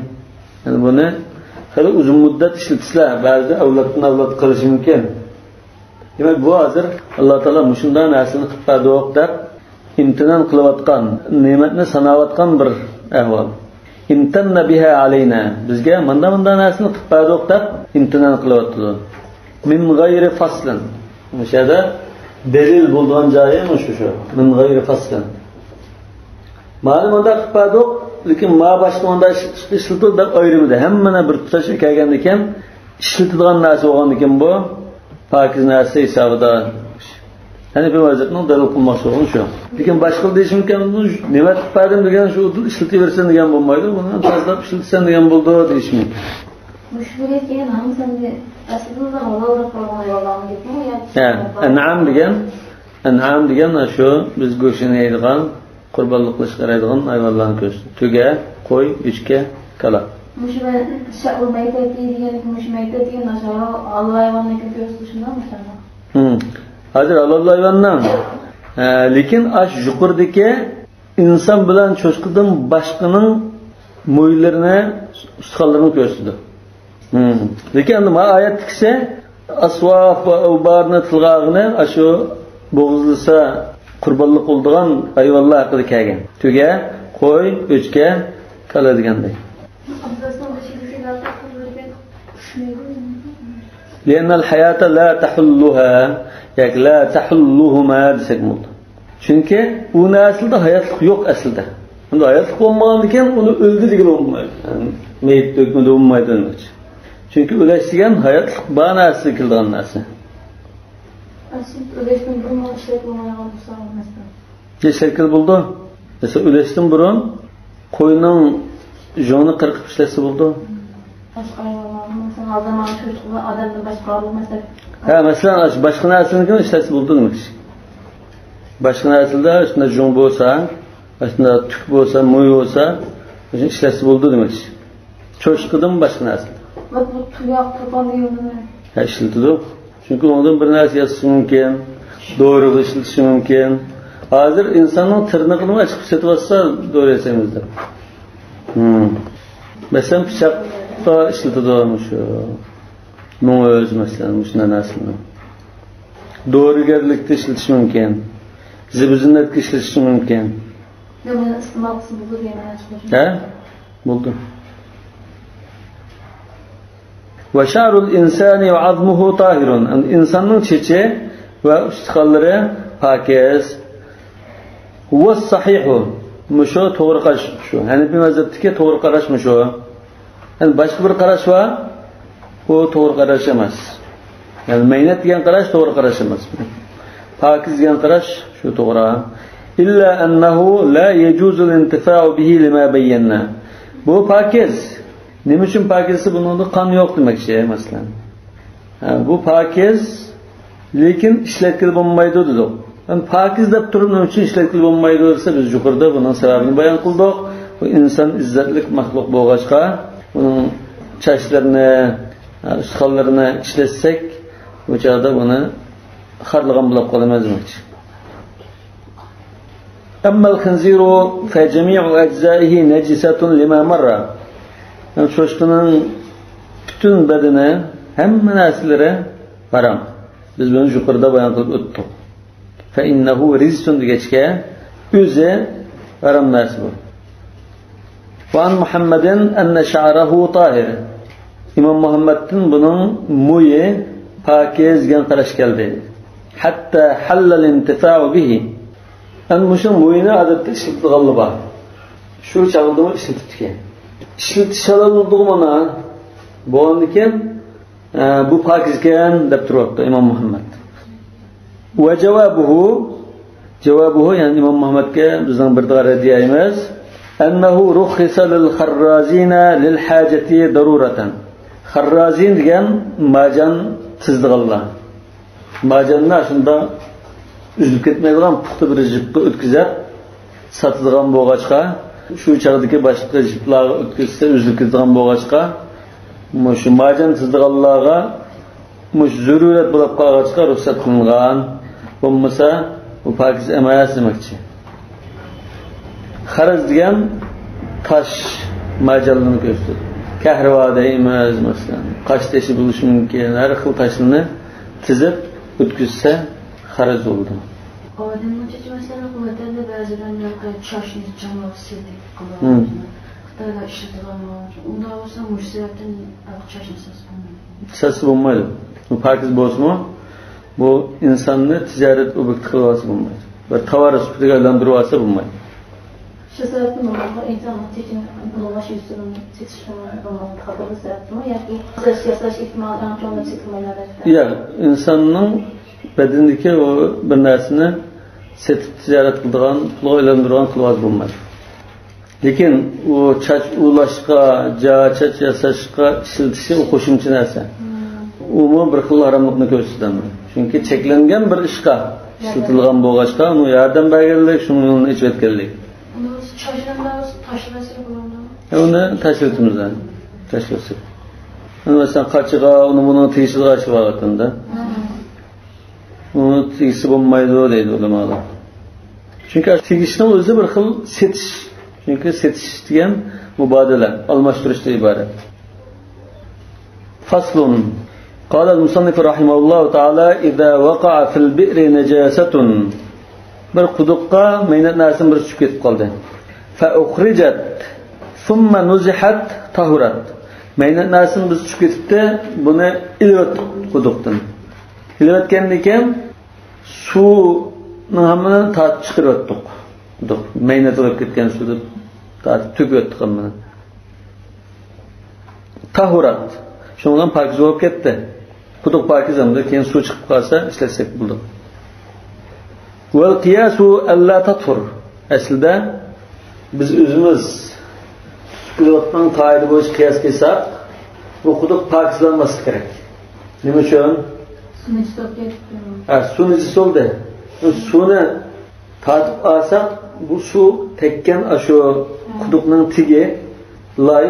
Yani bunu hali uzun müddet işletisler. Bazı avlat kılışı mümkün. Demek bu hazır Allah Teala muşundan nersini kıppadık der. İmtinan kılıvatkan, nimetini sanavatkan bir ehval. İmtanna biha aleyna. Bizge manda nersini kıppadık der. İmtinan kılıvattılar. Min gayri faslın. Müşahede delil bulduğun cahil mi şu? Min gayri faslın. Malum onda kıppadık. Lekin ma başlamanda işletildi da ayrımıda. Hemmene bir tutaş kelgandeken işletilgan narsa bo'lgandikan bu pokiz narsa hisobida. Hani bir vaziyatning dalil qilmoqchi bo'lgan shu. Lekin boshqa deyish mumkin, nima qildim degan shu ishlataversin degan bo'lmaydi. Buni tozalab ishlatsan degan bo'ldi deyish mumkin. Mushbilat degan hammasini aslida Alloh taoloning gapmi yoki? An'am degan shu biz go'shtini yeydigan Qurbanlık qilishqaraydigan hayvonlarni ko'rsin. Tuga, qo'y, echki, kala. Mushba sha'ul maytat degan, mush maytat degan ashara Alloh hayvonlarga ko'rsin shundan. Hozir Alloh hayvondan. Lekin ash yuqordagi inson bilan cho'chqidan boshqaning mo'ylarini, usxonlarini ko'rsatdi. Lekin endi ma oyat tiksa aswaf va ubarni tilg'ag'ini ashu bo'g'izlisa Qurbanlık olduğun hayvanlar haqida kelgan. Tuga, qo'y, echki, kala degandek. لأن الحياة لا تحلها يعني لا تحلهما desek bo'ldi. Chunki u naslda hayotlik yo'q aslida. Unda hayotlik bo'lmagandan uni o'ldi degan bo'lmaydi. Yani meyit to'kmadi bo'lmaydi demoqchi. Chunki o'lash degan hayotlik ba'nasi kildigan narsa. Öleştin burun işlek olmaya kalmışlar mesela. Ne şekil buldu? Mesela öleştin burun koyunun jonu kırık işlesi buldu. Başka hayvanların mesela adamın çocukluğu adamın başka ağırlığı mesela. Ha mesela başka nesilin işlesi buldu demek. Başka nesilde üstünde jon olsa, üstünde tük olsa, muy olsa işlesi buldu demek. Çoşkıdın başka nesil. Bak bu tuyak tutan diyor mu? Ha işletiyor. Çünkü ondan bir narsa yazısı mümkün, doğru işletishi mümkün. Hazır insanın tırnağını açıp setivasa doğru esemizde. Mesela bıçakta işletiyormuş şu. Bunun öz mesela şundan aslında. Doğrugarlıkta işletiş mümkün. Zibüzünletki işletiş mümkün. Ne bunu ısıtmalısı bulur yemeğe çıkıyor. He? Buldum. Ve şa'rul insani ve azmuhu tahirun. İnsanın çiçi ve üstkalları pakiz. Huve sahihu. Muşo doğru qarash şu. Yani bir mazhabdagi doğru qarash muşo. Yani başka bir qarash var. O doğru qarash emas. Yani meynat degan qarash doğru qarash emas. Pakiz degan qarash şu to'g'ri. İlla ennehu la yecuzul intifa'u bihi lima bayyana. Bu pakiz. Nima uchun pakizsi buningda qon yo'q demoqchi masalan. Bu pakiz lekin ishlatgili bo'lmaydi dedik. Yani pakiz deb turib nima uchun ishlatgili bo'lmaydi desa biz yuqorida buning sababini bayon qildik. Bu inson izzatlik maxluq bo'lg'achqa uning chashlarini, usxonlarini ishlatsak, bu chog'da buni xarlagan bo'lib qolamiz demoqchi. Amma al-khinziru fa jami'u ajza'ihi najisatun lima marra. Yani çoşkunun bütün bedeni hamma narsalari haram. Biz bunu yuqorida bayon qilib o'tdik. Fa innahu rizqun degachga o'zi haram narsa bu. Va an Muhammadin anna sha'rahu tahir. İmam Muhammad'ın bunun muyi pakiz degan qarash keldi. Hatta halal intifa'u bihi. An mushu muyini odatda ishlatganlar bor. Shu chog'da ishlatibdi. İşletiş alanıldığı mana bu andiken bu pakizken deb turibdi İmam Muhammed. Ve cevabuhu yani İmam Muhammed'ga bizden bir dağara diyemiz. Ennehu rukhisa lil kharrazina lil hajati daruratan. Kharrazin degan majan tizdiğanlar. Majanlar shunda üzülüp ketmaydigan puxta bir jipga o'tkazib satadigan bo'lg'achqa şu çağdaki başka jiplar o'tkazsa üzülüp ketadigan bo'lg'achqa shu majan tizdiğanlarga mush zarurat bo'lib qolg'achqa ruxsat qilingan. Bo'lmasa bu pakiz emas demoqchi. Xaraz degan tosh majalini ko'rsatadi. Kahravoda emas masalan. Qosh tashi bo'lishi mumkin. Har xil toshni tizib o'tkazsa xaraz bo'ladi. Adem'in çeşitli mesela kuvvetlerinde bazılarının çarşını canlı sildik kullanıyor. Hatta işletilen var. Onda olsa müşterilerin çarşını sesi bulmaydı. Bu pakiz bozma bu insanı ticaret objekti kılması bulmaydı. Ve tavar süpürge aylandırması bulmaydı. Şu sebepten dolayı insanın seçim bulaş üstünün seçişlerinin olması kapalı sebepten mi? Yani yasaş ihtimalden çoğunluğu seçilmeler. Ya insanın bedendeki o bir narsani setib tijorat qiladigan, pul aylantiradigan qilib bo'lmaydi. Lekin u chach ulashqa, chach yasashqa ishlatilishi u qo'shimcha narsa. U bir xil haromlikni ko'rsatadi. Chunki cheklangan bir ishqa ishlatilgan bo'lg'achqa uni yordam berganlik, shuni yo'lini ichib o'tganlik. Uni chajlanlar tashlasa bo'ladimi? Uni tashlatamiz. Tashlasa. Masalan, qachiga uni buni tegishli qilib olganda onu tegisi bo'lmaydi deydi ulamalar. Çünkü tegishning o'zi bir xil setish. Çünkü setish degan mubodala, almashtirishdan iborat. Faslun. قال المصنف رحمه الله تعالى إذا وقع في البئر نجاسة bir quduqqa meynat narsin bir tushib ketib qoldi. Fa ukhrijat thumma nuzihat tahurat. Meynat narsin biz tushib ketibdi, buni ilvat quduqdan. Ilvatgandan keyin suvni hammani tortib chiqarib o'tdik. Quduq meynat bo'lib ketgan suvni tortib to'kib o'tdik hammani. Tahurat. Shundan pokiz bo'lib ketdi. Quduq pokiz hamda keyin suv chiqib qolsa ishlatsak bo'ldi. Vel qiyasu alla tatfur. Aslida biz o'zimiz quduqdan qoida bo'yicha qiyos qilsak, bu quduq pokizlanmasi kerak. Nima uchun? Suvni soldi. Suvni tatib olsak, bu suv tekkan ashu quduqning tigi lay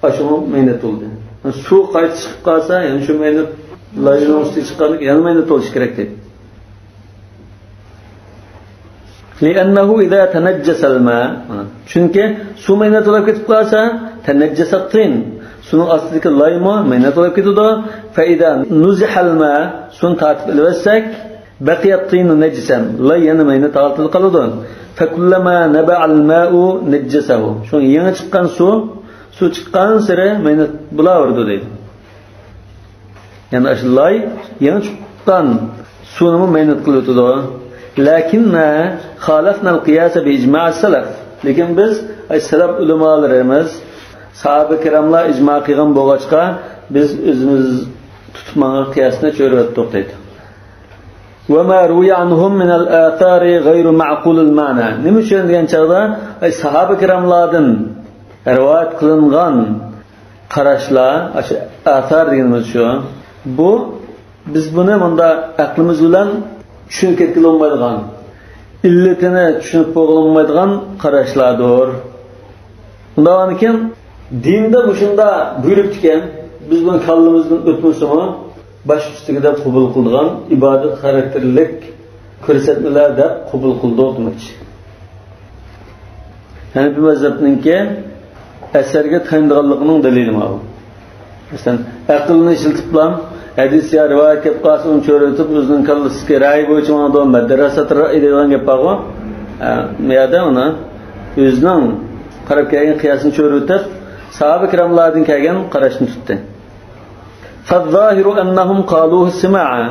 ashu meynat bo'ldi. Suv qayta chiqib qolsa, ya'ni shu meynat layning ustiga chiqqanlik, yana meynat bo'lishi kerak deydi. لأنه إذا تنجس الماء çünkü su meynat olab ketib qolsa tanajjasat tin suyning ostidagi laymo meynat olab ketadi فإذا نزح الماء sun tatib ilvasak baqiyat tin najisan lay yana meynat ortilib qoladi فكلما نبع الماء نجسه şu yangi chiqqan su chiqqan sari meynat bo'laverdi deydi yani shu lay yangi chiqqan suvni meynat qiladi lakinna khalafna al-qiyas bi ijma' as-salaf lekin biz salaf ulamolarimiz sahabe kiramlar ijmo qilgan bo'lg'achqa biz o'zimiz tutmagan qiyosni cho'rvatdik deydi va ma ruya anhum min al-athar ghayr ma'qul al-ma'na nima uchun degan chog'da sahabe kiramlardan rivoyat qilingan qarashlar athar deganimiz shu bu biz buni bunda aqlimiz bilan tushunib ketgili olmaydigan illatini tushunib bo'lolmaydigan qarashlardir. Undan keyin dinda bu shunda buyurib ekan biz buni kallimizdan o'tmasimi bosh ustiga qabul qilgan ibodat xarakterlik ko'rsatmalar deb qabul qildik demoqchi. Hanafi mazhabiningki asarga tayinganligining dalili bu. Masalan, aqlni ishlatib bilan hadis ya rivoyat kelib qolsa uni cho'ritib o'zining kallasiga ra'y bo'yicha uni madrasat ra'y degan gap bor-ku. Meyada uni o'zining qarab kelgan qiyosini cho'ritib sahoba kiramlardan kelgan qarashni tutdi. Faz-zahiru annahum qaluhu sima'a.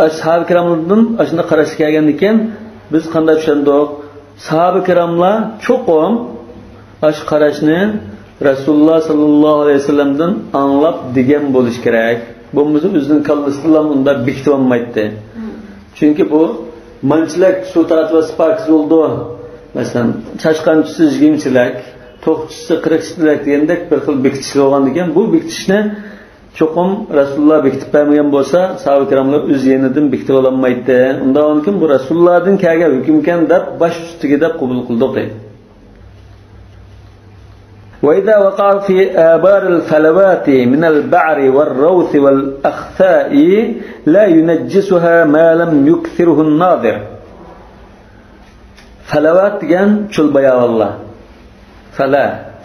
Ashab kiramlardan ashuna qarash kelgan ekan biz qanday tushundik? Sahoba kiramlar cho'qim ash qarashni Rasululloh sallallohu alayhi vasallamdan anglab degan bo'lish kerak. Bo'lmasa o'zining kallasidan unda bekitib olmaydi. Chunki bu manchilik sultat va sparks bo'ldi. Masalan, chashqanchisi yigimchilik, to'qchisi qirqchilik degandek bir xil bekitish bo'lgan ekan. Bu bekitishni cho'qim Rasululloh bekitib bermagan bo'lsa, sahoba kiramlar o'z yenidan bekitib olmaydi. Undan keyin bu Rasulullohdan kelgan hukmkan deb bosh ustiga deb qabul qildik deydi. وإذا وقع في آبار الفلوات من البعر والروث والأخثاء لا ينجسها ما لم يكثره الناظر. فلوات جن شل بيا والله.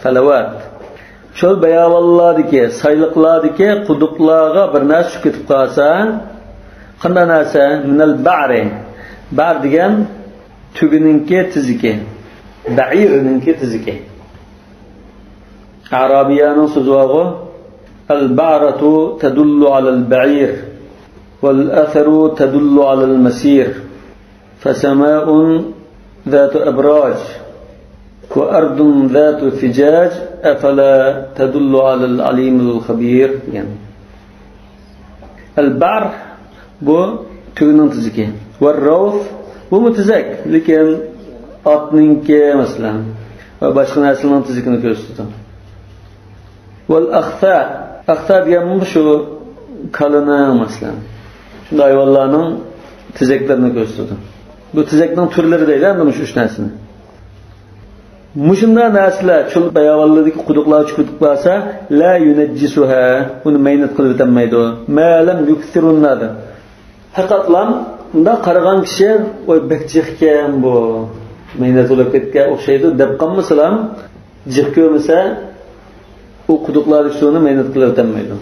فلوات شل بيا والله ديكي سايلقلا ديكي قدقلاغا برناس شكت قاسا قندنا ناسا من البعر بعر ديجن تبنينكي تزكي بعير نينكي تزكي عربيان سزواغو البعرة تدل على البعير والأثر تدل على المسير فسماء ذات أبراج وأرض ذات فجاج أفلا تدل على العليم الخبير يعني البعر بو تغنن تزكي والروث بو متزك لكن أطنينك مثلا وباشقنا أسلنا تزكينا كيستطان والأخفاء أخفاء diyem şu kalını mesela. Şimdi hayvanların tizeklerini gösterdim. Bu tizeklerin türleri değil mi? Şu üç nesini. Muşunda nesler çul bayavalladaki kuduklar çıkıp varsa la yuneccisuha bunu meynet kılıp etemeydi o. Ma lem yukthirun nadı. Hakatlan da karagan kişi o bekçikken bu meynet olup ketken o şeydi. Depkan mesela cıhkıyor mesela o kuduklar suyunu meynet kılıp etemeydi.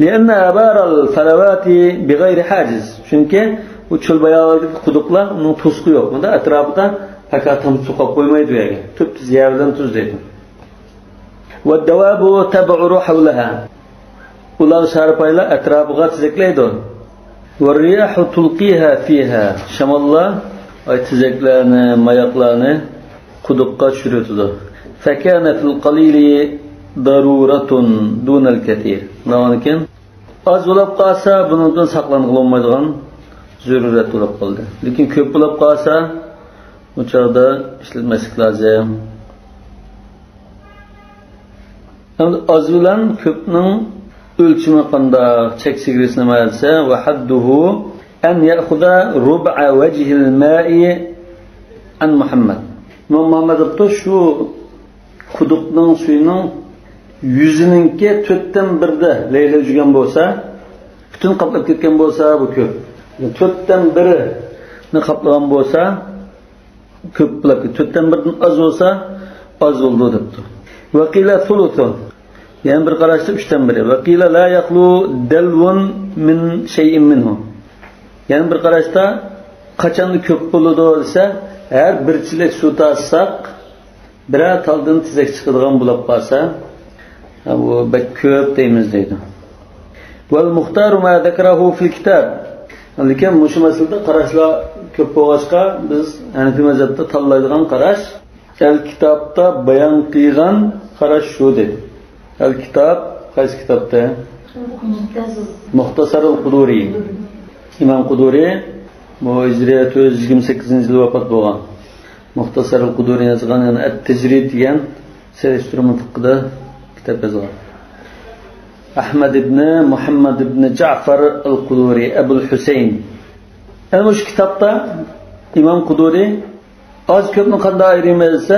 لأن آبار الفلوات بغير حاجز. Çünkü bu çöl bayağı kuduklar onun tuzku yok. Bunda etrafta fakat tam su koymaydı yani. Tüp yerden tuz dedi. والدواب تبعر حولها. Ular şarpayla etrafına tizeklaydı. والرياح تلقيها فيها. Şamallar ay tizeklerini, mayaklarını kudukka çürütüdü. فكانت القليل ضرورة دون الكثير. Lakin az bo'lib qolsa bundan saqlanib olmaydigan zarurat bo'lib qoldi. Lekin ko'p bo'lib qolsa bu chog'da ishlatmaslik lozim. Az bilan ko'pning o'lchimi qanday chek-chegarasi nima desa va hadduhu an ya'khudha rub'a wajhi al-ma'i an Muhammad. Muhammad shu quduqning suyining yüzününki 4'ten 1'de leyla жүрген bo'lsa, bütün qaplab ketgan bo'lsa bu ko'p. 4'ten 1 kaplagan bolsa köp bulap. 4'ten 1'den az olsa az oldu depdi. Ve qila thuluthu. Yani bir qarashda 3'ten 1'i. Ve qila la yaqlu dalwun min shay'in minhu. Yani bir qarashda qachon köp bo'ladi desa, eğer bir chilak suv tassak, birer taldan tizek chiqadigan bo'lib qolsa, bu bek köp deymiz deydi. Vel muhtaru ma zakarahu fil kitab. Lekin bu masalada qarashlar köp bo'lg'achqa biz Hanafi mazhabda tanlaydigan qarash el kitobda bayon qilgan qarash shu dedi. El kitob qaysi kitobda? Muxtasarul Quduri. İmam Quduri bu Hijriya 428-yil vafot bo'lgan. Muxtasarul Quduri yozgan, yani At-Tajrid degan selektirumun fiqhida kitob yozgan. Ahmad ibn Muhammad ibn Ja'far al-Quduri Abul Husayn. Ana shu kitobda İmam Quduri az köpni qanday ayirmaysa,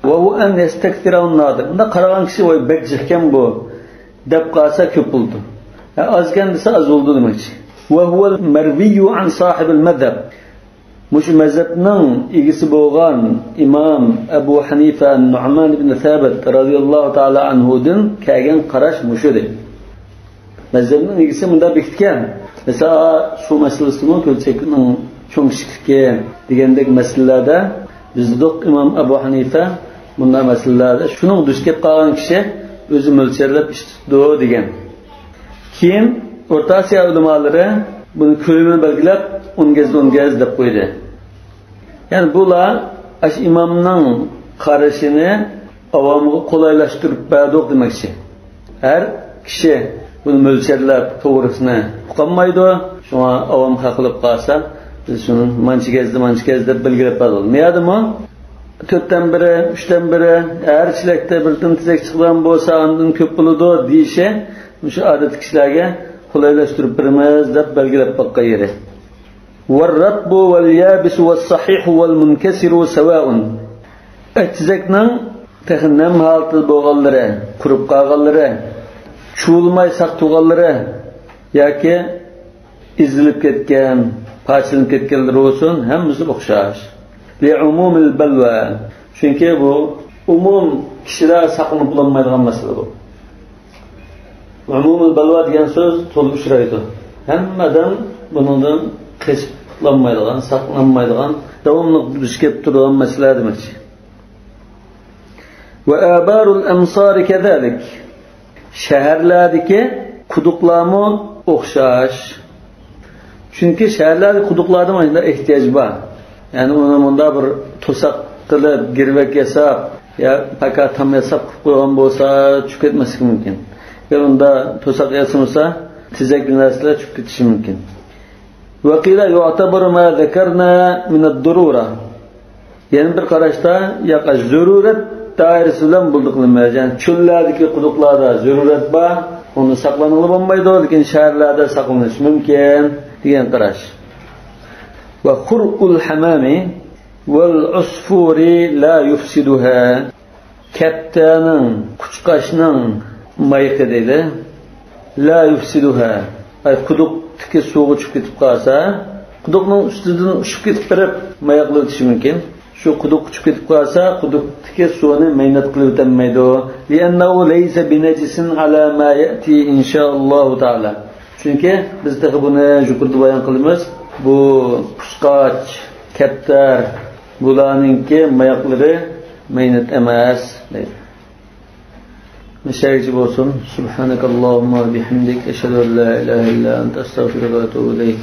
va u an yastakthirun nadir. Unda qaragan kishi voy bekjihkan bu deb qolsa ko'p bo'ldi. Ozgan desa az bo'ldi demakchi. Va huwa marviyu an sahib al-madhhab. Mush mazhabning egisi bo'lgan İmam Abu Hanifa Nu'man ibn Thabit radhiyallohu ta'ala anhudan kelgan qarash mushudir. Mazhabning egisi bunda bekitgan. Mesela şu meselesini kölçekning cho'ngshikki degandek masalalarda bizda İmam Abu Hanifa bunday masalalarda shuning duch kelib qolgan kishi o'zi mo'lcherlab ish tutdi degan. Keyin O'rta Osiyo ulamolari buni ko'limini belgilab 10 gaz deb qo'ydi. Ya'ni bular ash imomning qarashini avomga qulaylashtirib berdi demakchi. Har kishi buni mo'lcherlab to'g'risini uqolmaydi, shunga avom haqilib qolsa biz shuni manchi gaz deb belgilab berdi. Niyadimi? 4'ten 1'i, 3'ten 1'i, her çilekte birden tizek çıkılan bolsa andın köp buludu deyişe, şu adet kişilerge kolaylaştırıp birimiz dep belgilep bakka yeri. وَالرَّطْبُ وَالْيَابِسُ وَالصَّحِيحُ وَالْمُنْكَسِرُ سَوَاءٌ. Tizeknin tehinem haltı boğalları, kurup kağalları, çuğulmay saktuğalları, ya ki izilip ketken, parçalanıp ketkenleri olsun, hemimizi okşaş. Li'umumil balwa. Çünkü bu umum kişiler saklanıp bulanmaydigan mesele bu. Umumil balwa degan söz to'liq uchraydi. Hammadan bundan qechlanmaydigan, saqlanmaydigan, davomli duch kelib turadigan masala demakchi. Ve abarul amsar kezalik. Shaharlardagi quduqlarmi o'xshash. Çünkü shaharlardagi quduqlarga mana ehtiyoj bor. Yani ona bunda bir to'saq qilib, girvak yasab, ya fakat tam yasab qo'ygan bo'lsa, chuk ketmasligi mumkin. Ya unda to'saq yasamasa, tizak narsalar chuk ketishi mumkin. Va qila yu'tabaru ma zakarna min ad-durura. Yani bir qarashda yaqa zarurat doirasi bilan bulduqlanmaydi. Yani cho'llardagi quduqlarda zarurat bor, uni saqlanib bo'lmaydi, lekin shaharlarda saqlanish mumkin degan qarash. Ve khur'ul hamami vel usfuri la yufsiduha. Kaptanın, kuchqashning mayqi deydi. La yufsiduha. Ay quduq tiki suvga tushib ketib qolsa, quduqning ustidan ushib ketib birib mayaqlab o'tishi mumkin. Shu quduq tushib ketib qolsa, quduq tiki suvni maynat qilib o'tmaydi. Li'annahu laysa binajisin ala ma ya'ti inshaallohu ta'ala. Chunki biz de buni yuqorida bayon qilamiz. Bu qusqoch, kaptar, bularninki mayoqlari maynat emas deydi. Müşerrici olsun. Subhanakallahumma bihamdik. Eşhedü en la ilahe illa ente estağfiruke ve etûbü ileyk.